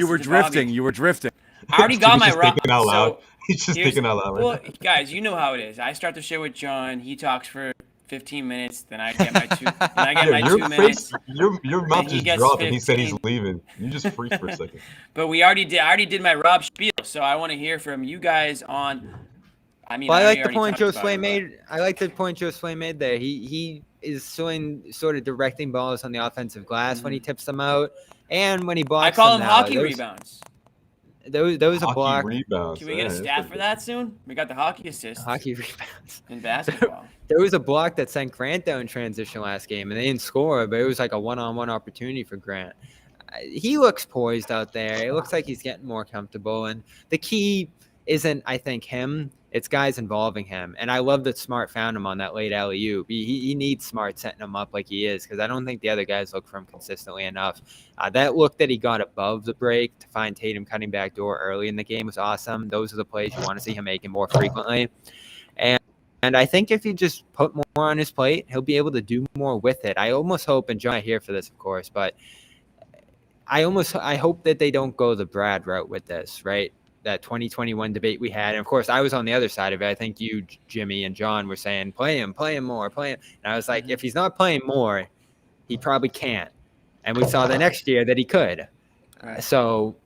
You were drifting. I already got my rock. He's just thinking out loud. Well, guys, you know how it is. I start the show with John. He talks for 15 minutes. Then I get my 2 minutes. Your mouth just dropped and he said he's leaving. You just freaked for a second. But I already did my Rob spiel, so I want to hear from you guys on. I mean, I like the point Josue made. I like the point Josue made there. He is sort of directing balls on the offensive glass when he tips them out, and when he blocks. I call them hockey rebounds. Those are block rebounds. Can we get a stat for that soon? We got the hockey assists. Hockey rebounds in basketball. There was a block that sent Grant down in transition last game, and they didn't score, but it was like a one-on-one opportunity for Grant. He looks poised out there. It looks like he's getting more comfortable, and the key isn't, I think, him. It's guys involving him. And I love that Smart found him on that late alley-oop. He needs Smart setting him up like he is, because I don't think the other guys look for him consistently enough. That look that he got above the break to find Tatum cutting back door early in the game was awesome. Those are the plays you want to see him making more frequently. And I think if you just put more on his plate, he'll be able to do more with it. I almost hope, and John, I here for this, of course, but I hope that they don't go the Brad route with this, right? That 2021 debate we had. And of course, I was on the other side of it. I think you, Jimmy, and John were saying, play him more, play him. And I was like, if he's not playing more, he probably can't. And we saw the next year that he could. Right. So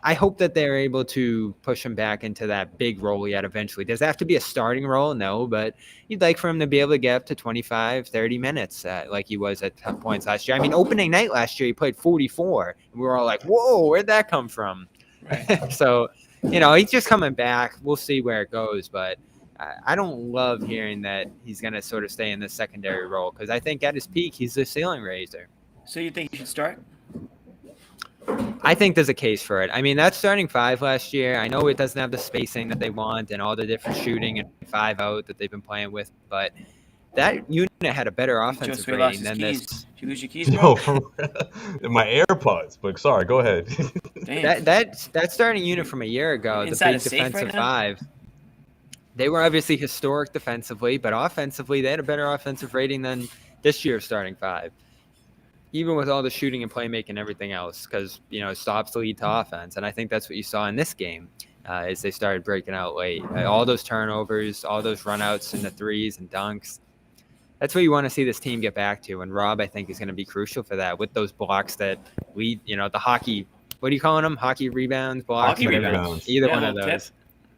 I hope that they're able to push him back into that big role he had eventually. Does it have to be a starting role? No, but you'd like for him to be able to get up to 25, 30 minutes like he was at points last year. I mean, opening night last year, he played 44. And we were all like, whoa, where'd that come from? Right. So, he's just coming back. We'll see where it goes, but I don't love hearing that he's going to sort of stay in the secondary role, because I think at his peak, he's the ceiling raiser. So you think he should start? I think there's a case for it. I mean, that starting 5 last year, I know it doesn't have the spacing that they want and all the different shooting and 5 out that they've been playing with, but that unit had a better offensive rating than this. Did you lose your keys, bro? No, my AirPods. But sorry, go ahead. that starting unit from a year ago, the big defensive 5, they were obviously historic defensively, but offensively, they had a better offensive rating than this year's starting 5. Even with all the shooting and playmaking and everything else, because, stops the lead to offense. And I think that's what you saw in this game as they started breaking out late. All those turnovers, all those runouts in the threes and dunks. That's what you want to see this team get back to. And Rob, I think, is going to be crucial for that with those blocks that lead, the hockey, what are you calling them? Hockey rebounds, blocks? Hockey rebounds. Either one of those.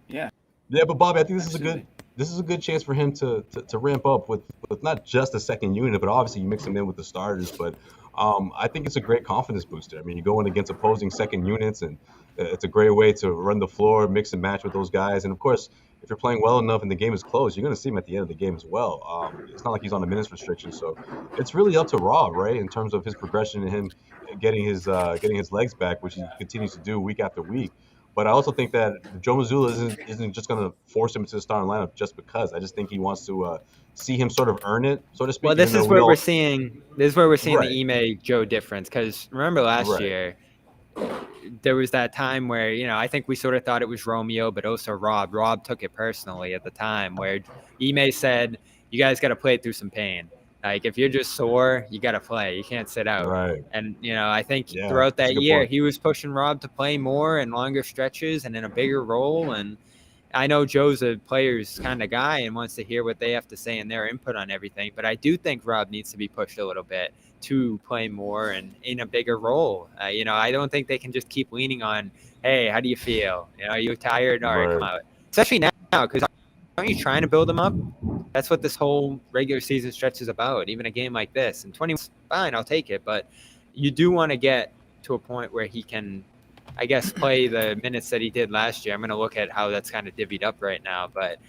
Yeah. Yeah, but Bobby, I think this this is a good chance for him to ramp up with not just the second unit, but obviously you mix him in with the starters. But I think it's a great confidence booster. I mean, you go in against opposing second units, and it's a great way to run the floor, mix and match with those guys. And of course, if you're playing well enough and the game is close, you're going to see him at the end of the game as well. It's not like he's on a minutes restriction, so it's really up to Rob, right, in terms of his progression and him getting his legs back, which he continues to do week after week. But I also think that Joe Mazzulla isn't just going to force him into the starting lineup just because. I just think he wants to see him sort of earn it, so to speak. Well, this is where we're seeing Right. the Ime Joe difference. Because remember last Right. year, there was that time where, I think we sort of thought it was Romeo, but also Rob. Rob took it personally at the time, where Ime said, "You guys got to play through some pain. Like, if you're just sore, you got to play. You can't sit out." Right. And, I think Yeah, throughout that's a that good year, point. he was pushing Rob to play more and longer stretches and in a bigger role. And I know Joe's a player's kind of guy and wants to hear what they have to say and their input on everything. But I do think Rob needs to be pushed a little bit to play more and in a bigger role. I don't think they can just keep leaning on, "Hey, how do you feel? Are you tired? All right, come Right. out." Especially now, because aren't you trying to build them up? That's what this whole regular season stretch is about. Even a game like this, and 20, fine, I'll take it. But you do want to get to a point where he can, I guess, play the minutes that he did last year. I'm going to look at how that's kind of divvied up right now. But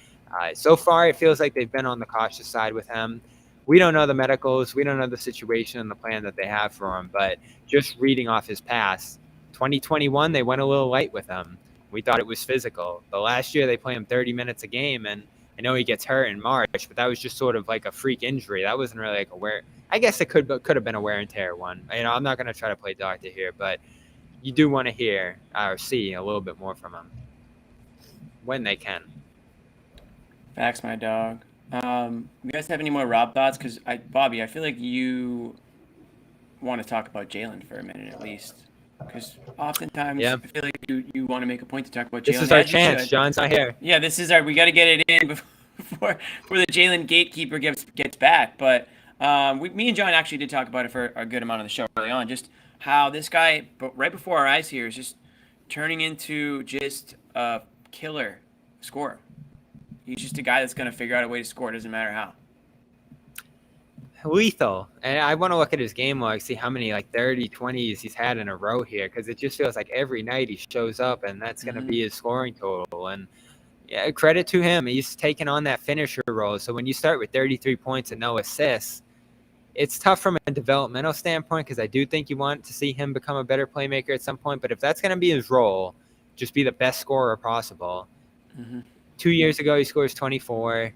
so far, it feels like they've been on the cautious side with him. We don't know the medicals. We don't know the situation and the plan that they have for him. But just reading off his past, 2021, they went a little light with him. We thought it was physical. But last year, they play him 30 minutes a game. And I know he gets hurt in March, but that was just sort of like a freak injury. That wasn't really like a wear. I guess it could have been a wear and tear one. I'm not going to try to play doctor here, but you do want to hear or see a little bit more from him when they can. Facts, my dog. You guys have any more Rob thoughts? Because Bobby, I feel like you want to talk about Jalen for a minute at least. Because oftentimes I feel like you want to make a point to talk about Jalen. This is our chance. John's not here. Yeah, this is we got to get it in before the Jalen gatekeeper gets back. But me and John actually did talk about it for a good amount of the show early on. Just how this guy, but right before our eyes here, is just turning into just a killer scorer. He's just a guy that's going to figure out a way to score. It doesn't matter how. Lethal. And I want to look at his game log, see how many 30 20s he's had in a row here, because it just feels like every night he shows up and that's going to be his scoring total. And yeah, credit to him, he's taken on that finisher role. So when you start with 33 points and no assists, it's tough from a developmental standpoint, because I do think you want to see him become a better playmaker at some point. But if that's going to be his role, just be the best scorer possible. 2 years ago, he scores 24.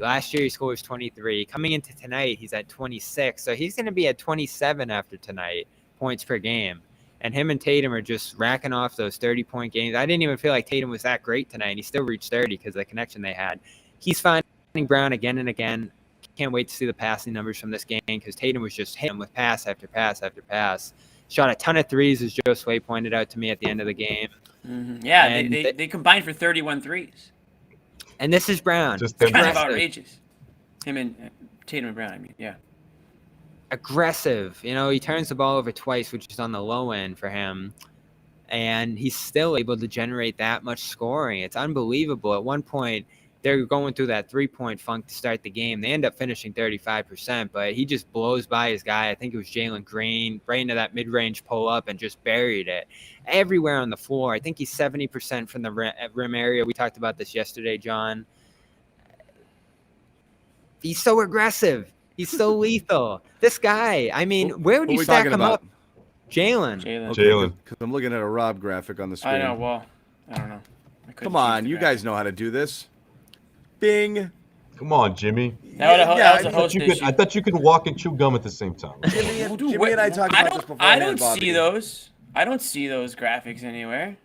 Last year, he scores 23. Coming into tonight, he's at 26. So he's going to be at 27 after tonight, points per game. And him and Tatum are just racking off those 30-point games. I didn't even feel like Tatum was that great tonight, and he still reached 30 because of the connection they had. He's finding Brown again and again. Can't wait to see the passing numbers from this game, because Tatum was just hitting him with pass after pass after pass. Shot a ton of threes, as Josue pointed out to me at the end of the game. Yeah, and they combined for 31 threes. And this is Brown. Just It's kind of outrageous. Him and Tatum and Brown, I mean, yeah. Aggressive. He turns the ball over twice, which is on the low end for him. And he's still able to generate that much scoring. It's unbelievable. At one point, they're going through that three-point funk to start the game. They end up finishing 35%, but he just blows by his guy. I think it was Jalen Green, right into that mid-range pull-up and just buried it. Everywhere on the floor. I think he's 70% from the rim area. We talked about this yesterday, John. He's so aggressive. He's so lethal. This guy, I mean, where would you stack him up? Jalen. Jalen. Because I'm looking at a Rob graphic on the screen. I know. Well, I don't know. Come on, you guys know how to do this. Bing. Come on, Jimmy. That was a host I thought you could walk and chew gum at the same time. Jimmy and I talked about this before. I don't see those. I don't see those graphics anywhere.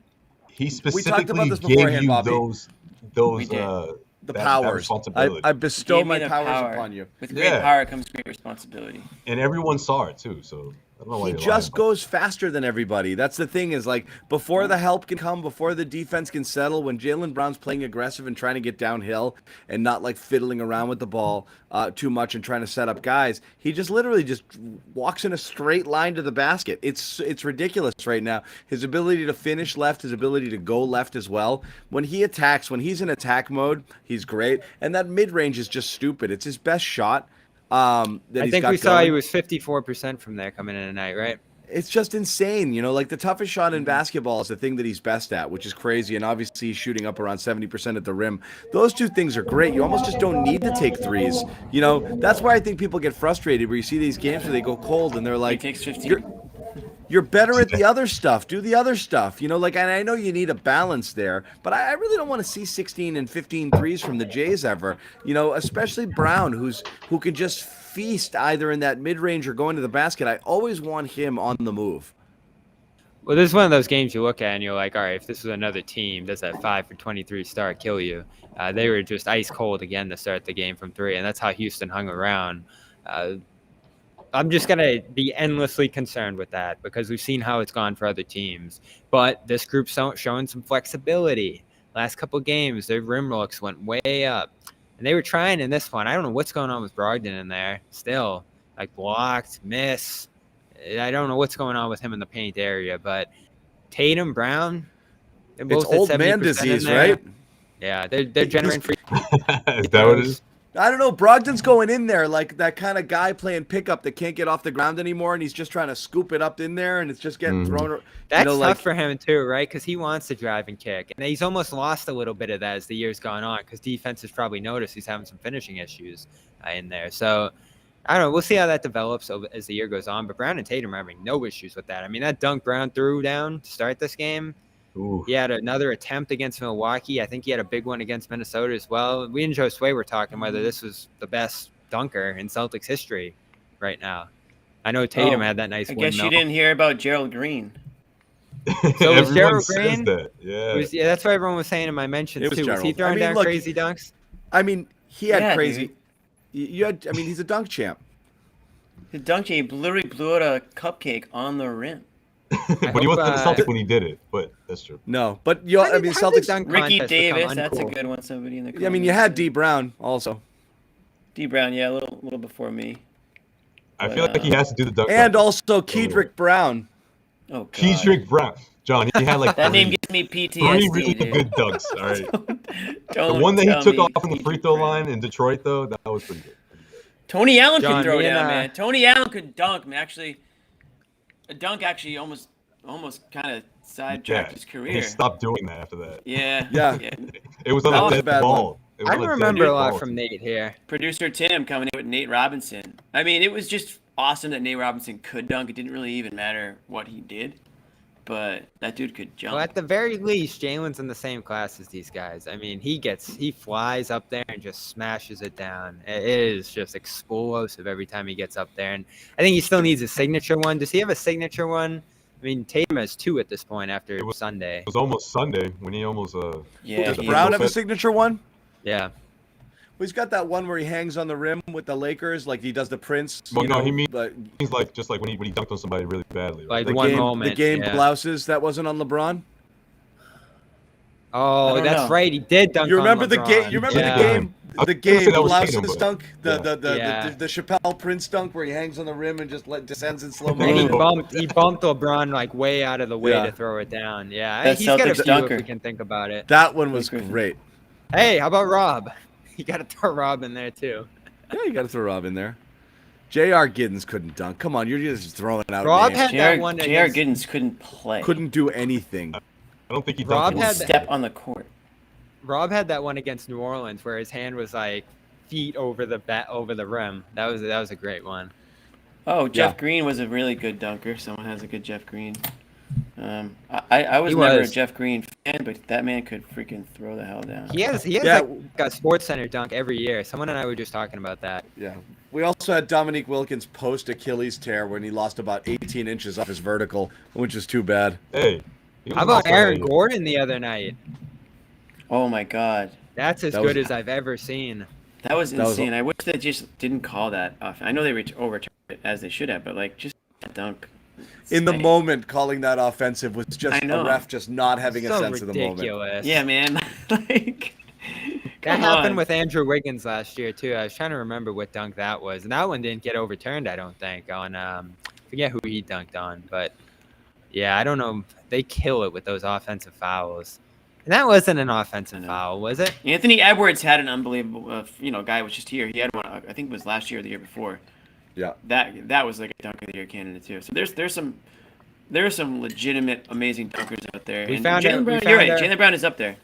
He We talked about specifically this gave beforehand, you Bobby. those The that powers. responsibility. I bestow Gave me my the powers power. upon you. With great power comes great responsibility. And everyone saw it too. So I don't know why He you're just lying. goes faster than everybody. That's the thing is like before the help can come, before the defense can settle, when Jaylen Brown's playing aggressive and trying to get downhill and not like fiddling around with the ball too much and trying to set up guys, he just literally just walks in a straight line to the basket. It's ridiculous right now. His ability to finish left, his ability to go left as well. When he attacks, when he's in attack mode, he's great. And that mid range is just stupid. It's his best shot. That I he's think got we saw he going. was 54% from there coming in tonight, right? It's just insane, like the toughest shot Mm-hmm. in basketball is the thing that he's best at, which is crazy. And obviously he's shooting up around 70% at the rim. Those two things are great. You almost just don't need to take threes. That's why I think people get frustrated where you see these games where they go cold and they're He like, takes 15. you're better at the other stuff. Do the other stuff. And I know you need a balance there, but I really don't want to see 16 and 15 threes from the Jays ever. Especially Brown, who can just feast either in that mid-range or going to the basket. I always want him on the move. Well, this is one of those games you look at and you're like, all right, if this was another team, does that 5 for 23 start kill you? They were just ice cold again to start the game from 3, and that's how Houston hung around. I'm just going to be endlessly concerned with that because we've seen how it's gone for other teams. But this group's showing some flexibility. Last couple games, their rim looks went way up. And they were trying in this one. I don't know what's going on with Brogdon in there still. Like blocked, miss. I don't know what's going on with him in the paint area. But Tatum, Brown, they're both It's old at man 70% disease, in there. right? Yeah, they're generating free. Is that what it is? I don't know. Brogdon's going in there like that kind of guy playing pickup that can't get off the ground anymore, and he's just trying to scoop it up in there, and it's just getting thrown. That's tough for him too, right? Because he wants to drive and kick, and he's almost lost a little bit of that as the year's gone on. Because defense has probably noticed he's having some finishing issues in there. So I don't know. We'll see how that develops as the year goes on. But Brown and Tatum are having no issues with that. I mean, that dunk Brown threw down to start this game. Ooh. He had another attempt against Milwaukee. I think he had a big one against Minnesota as well. We and Josue were talking whether this was the best dunker in Celtics history right now. I know Tatum had that nice I windmill. guess you didn't hear about Gerald Green. So was Everyone Gerald says Green? that. Yeah. Yeah, that's what everyone was saying in my mentions It was too. Was he Gerald. throwing down look, crazy dunks? I mean, he had Yeah, crazy. You had. I mean, he's a dunk champ. The dunk he literally blew out a cupcake on the rim. But he wasn't the Celtic when he did it. But that's true. No, but How did Celtics. dunk Ricky contests Davis, become that's a uncool? good one. Somebody in the I mean, you comments had said. D Brown also, D Brown, yeah, a little before me. I feel like he has to do the dunk. and contest. also Kedrick Brown. Oh God. Kedrick Brown. John, he had like That three, name gives me three PTSD. really dude. good dunks. All right. Don't The one that he tell took me off from the free Kedrick throw Brown. line in Detroit, though, that was pretty good. Tony Allen John, could throw me and, down, man. Tony Allen could dunk, man. Actually, a dunk actually almost kind of sidetracked his He career. stopped doing that after that. Yeah. Yeah. It was on That a was a dead bad ball. It was I on a dead remember a lot ball. from Nate here. Producer Tim coming in with Nate Robinson. I mean, it was just awesome that Nate Robinson could dunk. It didn't really even matter what he did, but that dude could jump. Well, at the very least, Jalen's in the same class as these guys. I mean, he flies up there and just smashes it down. It is just explosive every time he gets up there. And I think he still needs a signature one. Does he have a signature one? I mean, Tatum has 2 at this point after Sunday. It was almost Sunday when he almost Yeah, Does he- Brown have a signature one? Yeah. Well, he's got that one where he hangs on the rim with the Lakers, like he does the Prince. Well, no, he means but like just like when he dunked on somebody really badly. Like the one game, moment. the game yeah. blouses. That wasn't on LeBron. I Oh, don't that's know. right. He did dunk. You remember on the LeBron. game? You remember Yeah. the game? I The was gonna game say that was Tatum, blouses but- dunk. Yeah. The Chappelle Prince dunk where he hangs on the rim and just descends in slow And he motion. bumped LeBron like way out of the way Yeah. to throw it down. Yeah, That he's got a Celtics few dunker. if we can think about it. That one was Griffin. great. Hey, how about Rob? You got to throw Rob in there too. Yeah, you got to throw Rob in there. J.R. Giddens couldn't dunk. Come on, you're just throwing out Rob names. had that J.R. one J.R. against- Giddens couldn't play. Couldn't do anything. I don't think he Rob dunked had once. that- step on the court. Rob had that one against New Orleans where his hand was like feet over the rim. That was a great one. Oh, Jeff Yeah. Green was a really good dunker. Someone has a good Jeff Green. I was He never was. a Jeff Green fan, but that man could freaking throw the hell down. He has Yeah. like a Sports Center dunk every year. Someone and I were just talking about that. Yeah. We also had Dominique Wilkins post Achilles tear when he lost about 18 inches off his vertical, which is too bad. Hey. he was How about also Aaron a- Gordon the other night? Oh my God, That's as That good was- as I've ever seen. that was That was- insane. I wish they just didn't call that off. I know they overturned it as they should have, but like just that dunk. It's In the nice. moment, calling that offensive was just I know. a ref just not having a So sense of the moment. ridiculous. Yeah, man. like, That come happened on. with Andrew Wiggins last year too. I was trying to remember what dunk that was, and that one didn't get overturned. I don't think on forget who he dunked on, but yeah, I don't know. They kill it with those offensive fouls, and that wasn't an offensive foul, was it? Anthony Edwards had an unbelievable, guy was just here. He had one, I think it was last year or the year before. Yeah. That was like a dunk of the year candidate too. So there's some legitimate amazing dunkers out there. We and found Jaylen our- we Brown, found you're right. our- Jaylen Brown is up there.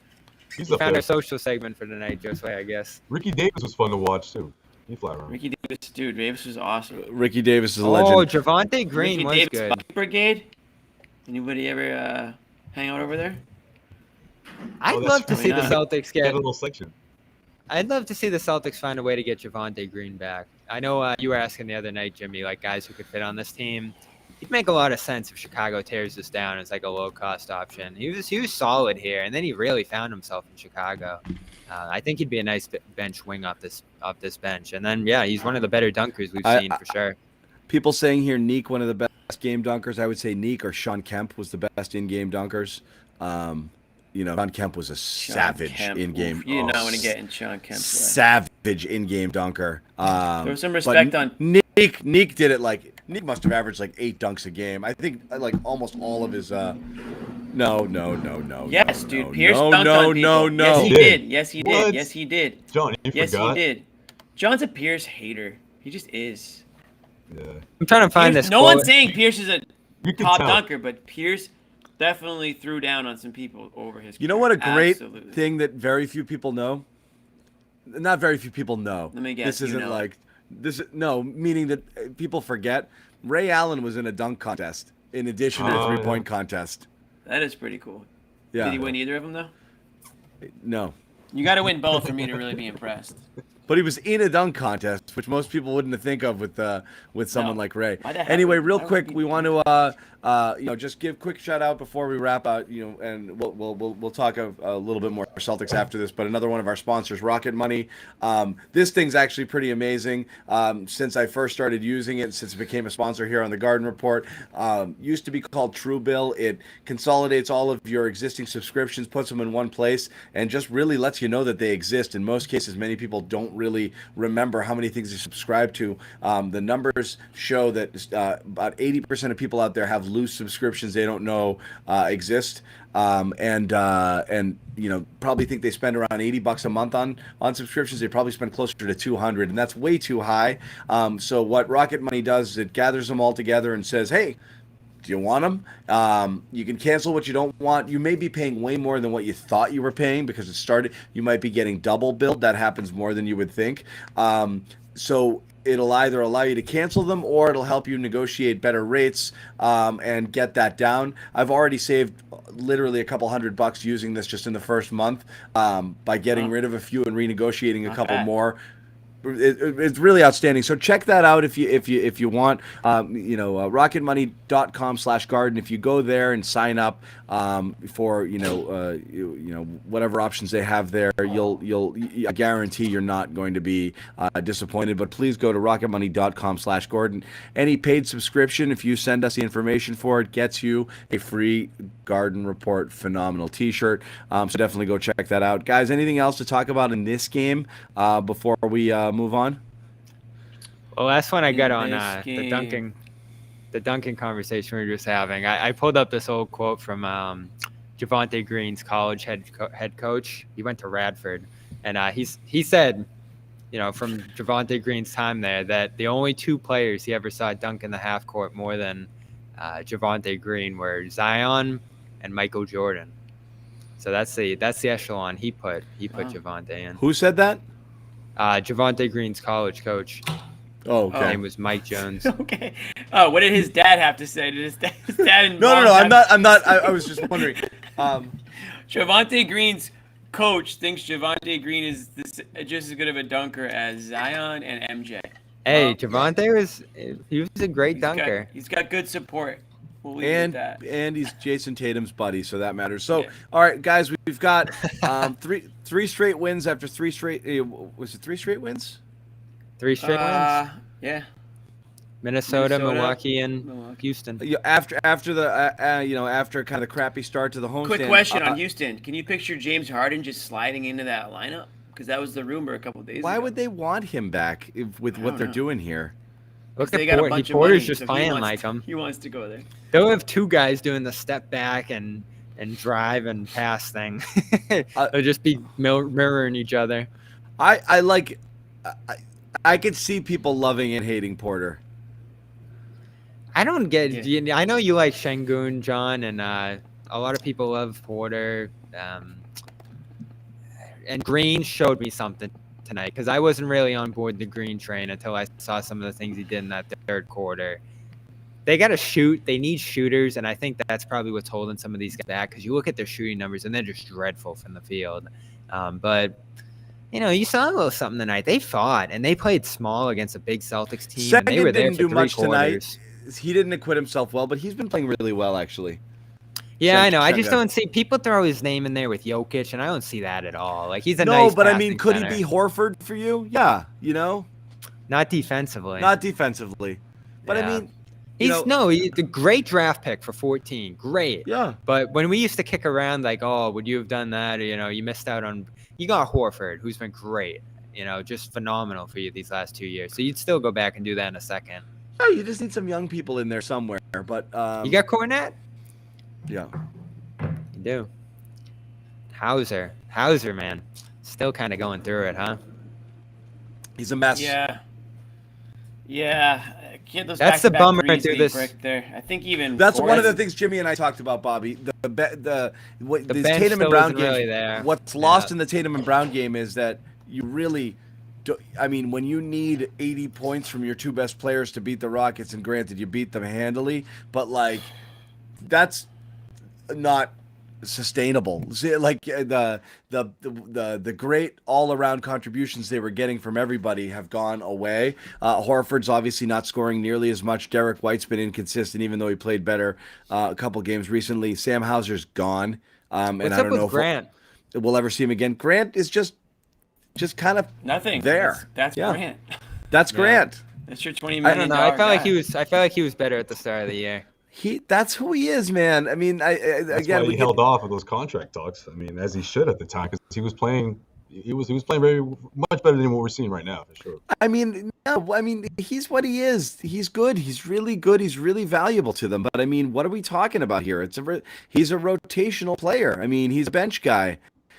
He's We up found there. our social segment for tonight, Josue, I guess. Ricky Davis was fun to watch too. He fly around. Ricky Davis, dude, Davis was awesome. Ricky Davis is a Oh, legend. Javante Green Ricky was Davis good. Bucket Brigade. Anybody ever hang out over there? I'd that's love to right. see the Yeah. Celtics He had get. a little section. I'd love to see the Celtics find a way to get Javante Green back. I know you were asking the other night, Jimmy, like guys who could fit on this team. He'd make a lot of sense if Chicago tears this down as like a low cost option. He was solid here, and then he really found himself in Chicago. I think he'd be a nice bench wing off this bench, and then yeah, he's one of the better dunkers we've seen for sure. People saying here, Neek, one of the best game dunkers. I would say Neek or Sean Kemp was the best in-game dunkers. Sean Kemp was a savage Kemp, in-game. oof, you did not want to get in Sean Kemp's way. Savage in-game dunker. There was some respect but on. Neek did it like Neek must have averaged like 8 dunks a game. I think like almost all of his. No. Yes, no, dude. no, Pierce no, dunked no, on people. no. Yes, he He did. did. Yes, he What? did. Yes, he did. John, you Yes, forgot. he did. John's a Pierce hater. He just is. Yeah. I'm trying to find Pierce, this. no quote. one's saying Pierce is a You can top tell. dunker, but Pierce definitely threw down on some people over his. You know what a great Absolutely. thing that very few people know? Not very few people know. Let me guess, This you isn't know. like this. No, meaning that people forget. Ray Allen was in a dunk contest in addition to a Oh, three-point yeah. contest. That is pretty cool. Yeah. Did he win either of them though? No. You got to win both for me to really be impressed. But he was in a dunk contest, which most people wouldn't think of with someone No. like Ray. Why the hell Anyway, would- real why would quick, he- we want to just give a quick shout out before we wrap out. And we'll talk a little bit more Celtics after this. But another one of our sponsors, Rocket Money. This thing's actually pretty amazing. Since I first started using it, since it became a sponsor here on the Garden Report, used to be called Truebill. It consolidates all of your existing subscriptions, puts them in one place, and just really lets you know that they exist. In most cases, many people don't really remember how many things they subscribe to. The numbers show that about 80% of people out there have loose subscriptions they don't know exist, and probably think they spend around $80 a month on subscriptions. They probably spend closer to 200, and that's way too high. So what Rocket Money does is it gathers them all together and says, hey, do you want them? You can cancel what you don't want. You may be paying way more than what you thought you were paying because it started. You might be getting double billed. That happens more than you would think. So it'll either allow you to cancel them or it'll help you negotiate better rates and get that down. I've already saved literally a couple $100 using this just in the first month by getting rid of a few and renegotiating a couple bad. more. It's really outstanding. So check that out if you want. Rocketmoney.com/garden. If you go there and sign up for whatever options they have there, I guarantee you're not going to be disappointed. But please go to rocketmoney.com/Gordon. Any paid subscription, if you send us the information for it, gets you a free Garden Report phenomenal T-shirt. So definitely go check that out, guys. Anything else to talk about in this game before we move on? Well, last one I got on this the dunking conversation we were just having. I pulled up this old quote from Javante Green's college head coach. He went to Radford, and he said, from Javante Green's time there, that the only 2 players he ever saw dunk in the half court more than Javante Green were Zion and Michael Jordan. So that's the echelon he put Javante in. Who said that? Javante Green's college coach. Oh, His okay. name was Mike Jones. Okay. Oh, what did his dad have to say? Did his dad and No. mom I'm not. I was just wondering. Javante Green's coach thinks Javante Green is just as good of a dunker as Zion and MJ. Hey, Javante was a great dunker. He's got good support. We'll leave it at that. And he's Jason Tatum's buddy, so that matters. So, Yeah. all right, guys, we've got three straight wins after 3 straight. Was it 3 straight wins? 3 straight wins. Yeah. Minnesota, Minnesota, Milwaukee, and Milwaukee. Houston. After after kind of the crappy start to the homestand. Quick question on Houston. Can you picture James Harden just sliding into that lineup? Because that was the rumor a couple days ago. Why would they want him back with what they're doing here? Look They at got a bunch of Porter's money, just so playing wants like to- him. He wants to go there. They'll have two guys doing the step back and drive and pass thing. They'll just be mirroring each other. I could see people loving and hating Porter. I don't get. Yeah. I know you like Şengün, John, and a lot of people love Porter. And Green showed me something tonight because I wasn't really on board the Green train until I saw some of the things he did in that third quarter. They got to shoot. They need shooters, and I think that's probably what's holding some of these guys back because you look at their shooting numbers and they're just dreadful from the field. But you saw a little something tonight. They fought and they played small against a big Celtics team. Second and they were there didn't for do three much quarters. tonight. He didn't acquit himself well, but he's been playing really well actually. Yeah, I know. I just Şengün. don't see people throw his name in there with Jokic, and I don't see that at all. Like he's a No, nice but I passing mean, could center. he be Horford for you? Yeah, Not defensively. not defensively, but I Yeah. mean, he's a great draft pick for 14. Great. yeah. But when we used to kick around like, oh, would you have done that? Or, you missed out on. You got Horford, who's been great. Just phenomenal for you these last 2 years. So you'd still go back and do that in a second. No, you just need some young people in there somewhere. But You got Cornette. yeah. You do. Hauser, man, still kind of going through it, huh? He's a mess. Yeah. Get those That's the back-to-back bummer threes through being this- bricked there. I think even That's one of the Forrest- things Jimmy and I talked about, Bobby. These bench Tatum and still Brown isn't really games. there. What's lost in the Tatum and Brown game is that you really, when you need 80 points from your two best players to beat the Rockets, and granted you beat them handily, but that's not sustainable. See, the great all around contributions they were getting from everybody have gone away. Horford's obviously not scoring nearly as much. Derek White's been inconsistent, even though he played better a couple games recently. Sam Hauser's gone. And What's I up don't with know Grant? if we'll ever see him again. Grant is just kind of nothing there. That's Yeah. Grant. That's Grant. That's your $20 I million. don't know. I felt like guy. he was better at the start of the year. That's who he is, man. I mean, That's again, why he held off of those contract talks. I mean, as he should at the time, because he was playing. He was playing very much better than what we're seeing right now, for sure. I mean, no, he's what he is. He's good. He's really good. He's really valuable to them. But I mean, what are we talking about here? He's a rotational player. I mean, he's a bench guy.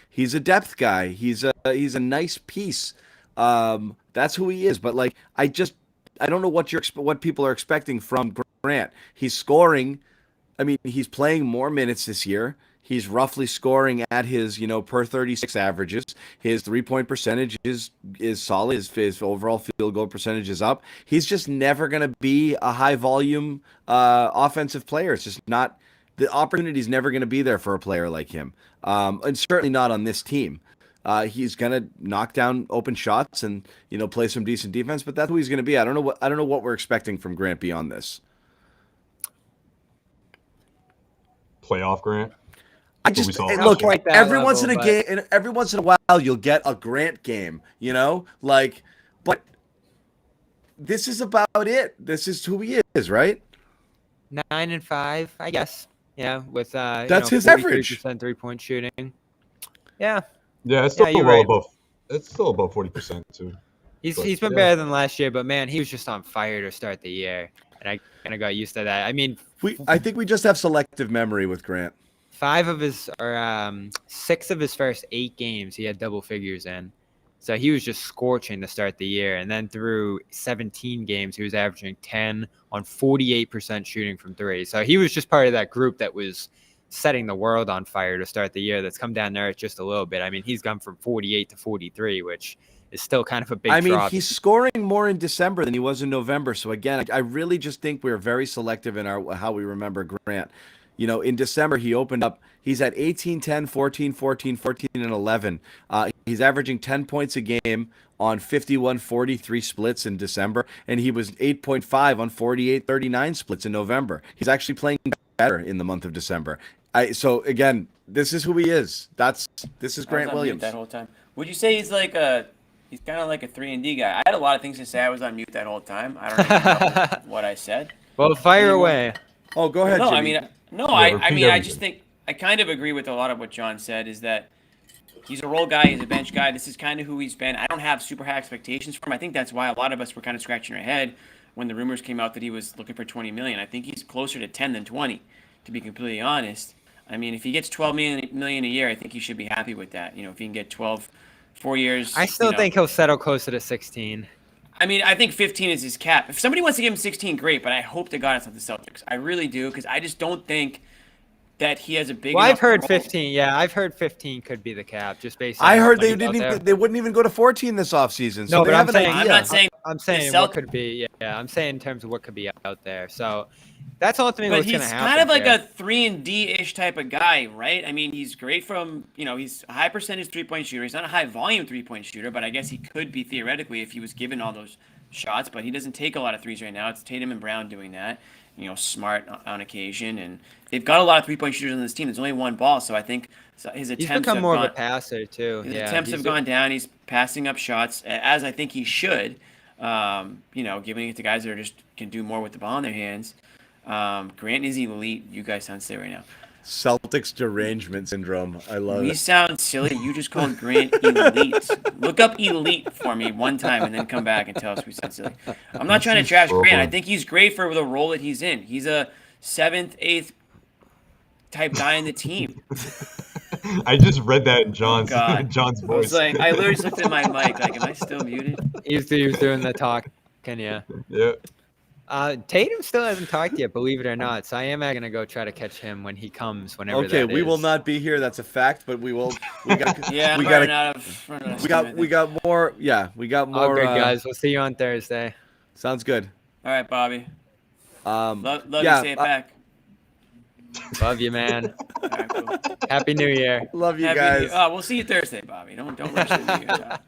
He's a depth guy. He's a nice piece. That's who he is. But I don't know what people are expecting from Grant. He's scoring. I mean, he's playing more minutes this year. He's roughly scoring at his, per 36 averages. His 3-point percentage is solid. His overall field goal percentage is up. He's just never going to be a high volume offensive player. It's just not, the opportunity's never going to be there for a player like him. And certainly not on this team. He's gonna knock down open shots and play some decent defense, but that's who he's gonna be. I don't know what we're expecting from Grant beyond this. Playoff Grant. I That's what just we saw and last look year. Quite that every once in level, a game, and every once in a while you'll get a Grant game, but this is about it. This is who he is, right? 9 and 5, I guess. Yeah, with That's his average. 43% 3-point shooting. Yeah, Yeah, it's still you're well right. above. It's still above 40% too. he's But, been yeah. better than last year, but man, he was just on fire to start the year, and I kind of got used to that. I mean, I think we just have selective memory with Grant. 6 of his first 8 games he had double figures in, so he was just scorching to start the year, and then through 17 games he was averaging 10 on 48% shooting from 3. So he was just part of that group that was setting the world on fire to start the year. That's come down there just a little bit. I mean, he's gone from 48 to 43, which is still kind of a big drop. He's scoring more in December than he was in November. So again, I really just think we're very selective in how we remember Grant. In December, he opened up. He's at 18, 10, 14, 14, 14, and 11. He's averaging 10 points a game on 51-43 splits in December, and he was 8.5 on 48-39 splits in November. He's actually playing better in the month of December. So again, this is who he is. This is Grant I was on mute Williams. that whole time. Would you say he's like a He's kind of like a 3-and-D guy. I had a lot of things to say. I was on mute that whole time. I don't even know what I said. Well, fire Anymore. away. Oh, go ahead, No, Jimmy. I repeat mean, I everything. just think I kind of agree with a lot of what John said. Is that he's a role guy, he's a bench guy. This is kind of who he's been. I don't have super high expectations for him. I think that's why a lot of us were kind of scratching our head when the rumors came out that he was looking for 20 million. I think he's closer to 10 than 20, to be completely honest. I mean, if he gets 12 million a year, I think he should be happy with that. You know, if he can get 12, 4 years. I still think he'll settle closer to 16. I mean, I think 15 is his cap. If somebody wants to give him 16, great, but I hope to God it's not the Celtics. I really do, because I just don't think that he has a big. Well, I've heard role. 15. Yeah, I've heard 15 could be the cap, just based on. I heard what they he's out didn't. there. They wouldn't even go to 14 this offseason. So No, they but have I'm an saying- idea. I'm not saying. I'm saying the what Celt- could be. Yeah, I'm saying in terms of what could be out there. So that's ultimately But what's he's going to happen. kind of like here. a 3-and-D-ish type of guy, right? I mean, he's great from, he's a high percentage 3-point shooter. He's not a high volume 3-point shooter, but I guess he could be theoretically if he was given all those shots. But he doesn't take a lot of threes right now. It's Tatum and Brown doing that. Smart on occasion, and they've got a lot of 3-point shooters on this team. There's only one ball, so I think his attempts He's become have more gone, of a passer too. his Yeah, attempts have gone down. He's passing up shots, as I think he should. Giving it to guys that are just can do more with the ball in their hands. Grant is elite. You guys sound silly right now. Celtics derangement syndrome. I love We it. sound silly. You just called Grant elite. Look up elite for me one time and then come back and tell us we sound silly. I'm not trying to trash Grant. I think he's great for the role that he's in. He's a 7th, 8th type guy in the team. I just read that in John's God. John's I voice. was like, I literally just looked at my mic like, am I still muted? He was doing the talk. Yeah. Yeah. Tatum still hasn't talked yet, believe it or not. So I am going to go try to catch him when he comes, whenever Okay, that we will is. not be here. That's a fact. But we will. We got. Yeah, we I'm got. running out of We got. We got more. Yeah, we got All more. good, guys. We'll see you on Thursday. Sounds good. All right, Bobby. Love yeah, you. Say it back. Love you, man. All right, cool. Happy New Year. Love you Happy guys. New- we'll see you Thursday, Bobby. Don't rush the New Year talk.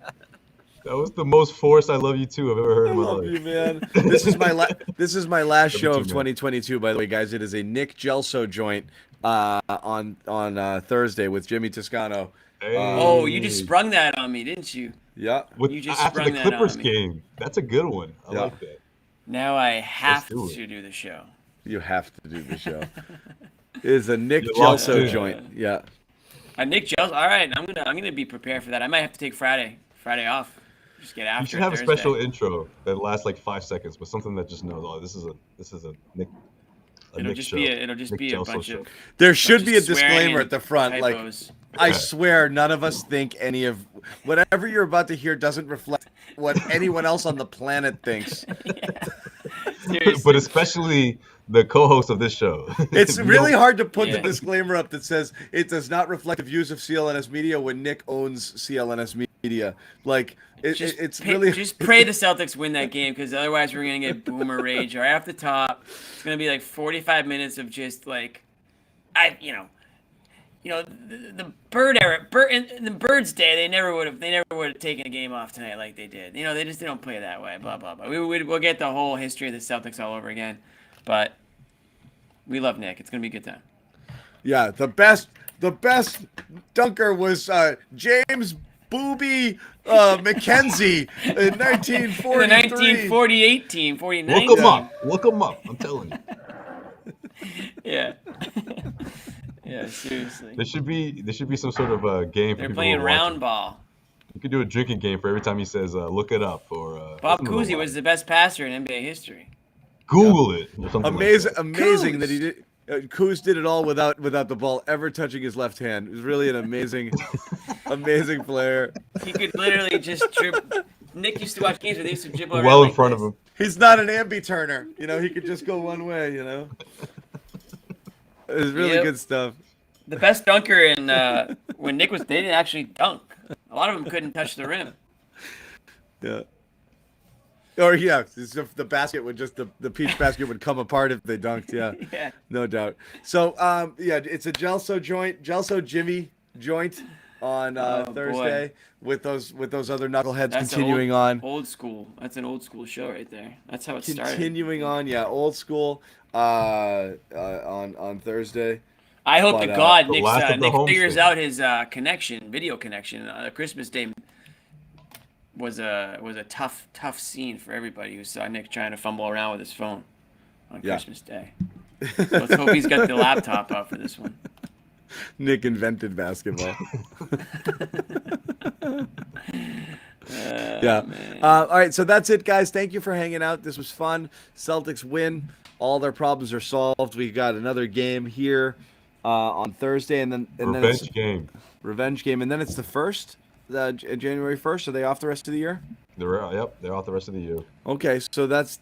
That was the most forced "I love you too" I've ever heard I in my love life. you, man. This is my this is my last Love show you of too, man. 2022. By the way, guys, it is a Nick Gelso joint on Thursday with Jimmy Toscano. Hey. Oh, you just sprung that on me, didn't you? Yeah. With, you just after the sprung that on Clippers me. game. That's a good one. I Yeah. like that. Now I have do it. to do the show. You have to do the show. It is a Nick You lost Gelso it. joint. Yeah. Nick Jones. All right, I'm gonna be prepared for that. I might have to take Friday off. Just get after. You should have Thursday. a special intro that lasts like 5 seconds, but something that just knows, oh, this is a Nick. It'll just be a bunch show. of There should be a just swearing disclaimer and at the front. Like, typos. I swear, none of us think any of whatever you're about to hear doesn't reflect what anyone else on the planet thinks. Seriously. But especially the co-host of this show. It's You really don't- hard to put the Yeah. disclaimer up that says it does not reflect the views of CLNS Media when Nick owns CLNS Media. Like, it's really just pray the Celtics win that game, because otherwise we're gonna get boomer rage right off the top. It's gonna be like 45 minutes of just like, the Bird era, in the Bird's day, they never would have taken a game off tonight like they did. They don't play that way. Blah blah blah. We'll get the whole history of the Celtics all over again, but we love Nick. It's gonna be a good time. Yeah, the best dunker was James Booby McKenzie in 1943. The 1948 team, 49. Look him up. Look him up. I'm telling you. Yeah. Yeah, seriously. There should be some sort of game for They're people playing who are round watching. ball. You could do a drinking game for every time he says "look it up" or Bob something Cousy like was the best passer in NBA history. Google it. Or something Amazing, Like that. amazing that he did. Kuz did it all without the ball ever touching his left hand. It was really an amazing, amazing player. He could literally just dribble. Nick used to watch games where they used to dribble around Well in like front this. of him. He's not an ambi-turner. He could just go one way. It was really Yep. good stuff. The best dunker in when Nick was, they didn't actually dunk. A lot of them couldn't touch the rim. Yeah. Or yeah, it's if the basket would just the peach basket would come apart if they dunked. Yeah, Yeah. no doubt. So yeah, it's a Gelso Jimmy joint on Thursday with those other knuckleheads That's continuing on. Old school. That's an old school show right there. That's how it started. Continuing on, yeah, old school on Thursday. I hope to But, God the last of the Nick home figures state. out his video connection on Christmas Day was a tough scene for everybody who saw Nick trying to fumble around with his phone on Christmas Day. So let's hope he's got the laptop out for this one. Nick invented basketball. Yeah. All right, so that's it, guys. Thank you for hanging out. This was fun. Celtics win. All their problems are solved. We got another game here on Thursday, and then Revenge game. Revenge game, and then it's the first, January 1st. Are they off the rest of the year? They're off the rest of the year. Okay, so that's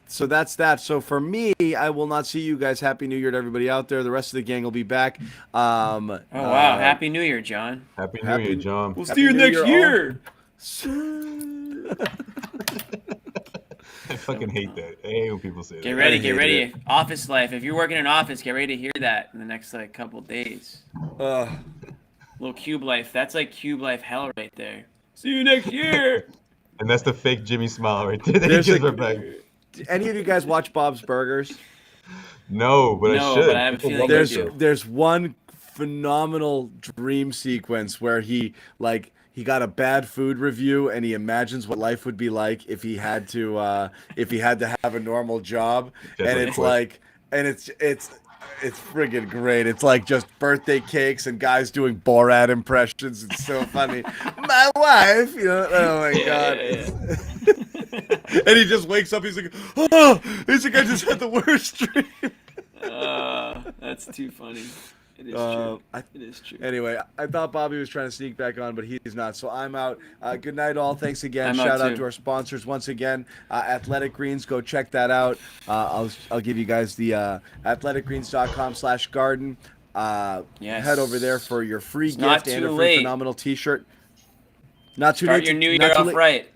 that. So for me, I will not see you guys. Happy New Year to everybody out there. The rest of the gang will be back. Oh wow! Happy New Year, John. Happy New Year, John. We'll see you next year. I fucking hate that. I hate when people say that. Get ready. Office life. If you're working in office, get ready to hear that in the next couple days. Little cube life. That's like cube life hell right there. See you next year. And that's the fake Jimmy smile right there. That he gives her back. Any of you guys watch Bob's Burgers? No, but I should. But I have a feeling you do. There's one phenomenal dream sequence where he got a bad food review and he imagines what life would be like if he had to have a normal job. And it's like, and it's friggin' great. It's like just birthday cakes and guys doing Borat impressions. It's so funny. My wife, oh my God. And he just wakes up, he's like, oh, he's like, I just had the worst dream. That's too funny. It is true. It is true. Anyway, I thought Bobby was trying to sneak back on, but he's not. So I'm out. Good night, all. Thanks again. Shout out to our sponsors once again. Athletic Greens, go check that out. I'll give you guys the athleticgreens.com/garden. Yes. Head over there for your free It's gift not and too a free late. phenomenal T-shirt. Not too Start late. your new year off right.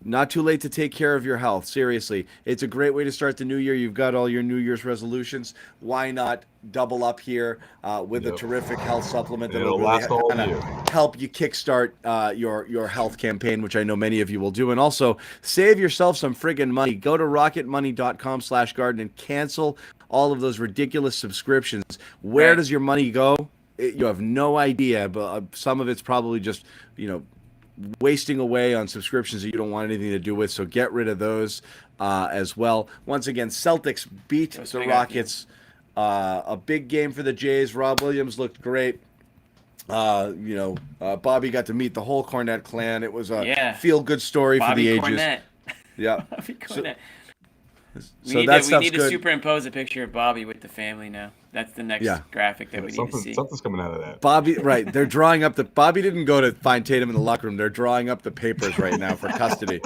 Not too late to take care of your health. Seriously, it's a great way to start the new year. You've got all your New Year's resolutions. Why not double up here with a terrific health supplement that will last all year. Help you kickstart your health campaign, which I know many of you will do. And also save yourself some friggin' money. Go to rocketmoney.com/garden and cancel all of those ridiculous subscriptions. Where does your money go? You have no idea, but some of it's probably just, wasting away on subscriptions that you don't want anything to do with. So get rid of those as well. Once again, Celtics beat the Rockets. A big game for the Jays. Rob Williams looked great. Bobby got to meet the whole Cornette clan. It was a feel-good story for the ages. Cornette. Yeah. Bobby Cornette. So we need to superimpose a picture of Bobby with the family now. That's the next graphic that we need to see. Something's coming out of that. Bobby, right? They're drawing up Bobby didn't go to find Tatum in the locker room. They're drawing up the papers right now for custody.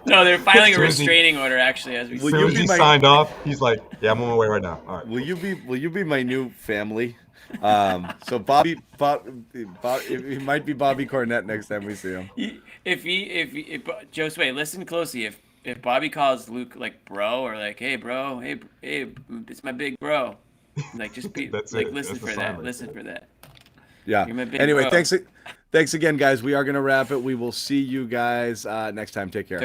No, they're filing a restraining order actually as we speak. As soon as he signed off, he's like, "Yeah, I'm on my way right now." All right. Will you be my new family? So Bobby, it might be Bobby Cornette next time we see him. If Josue, listen closely. If Bobby calls Luke like bro or like, hey bro, hey, it's my big bro, like just be listen for that. Listen for that. Yeah. Anyway, thanks again, guys. We are gonna wrap it. We will see you guys next time. Take care.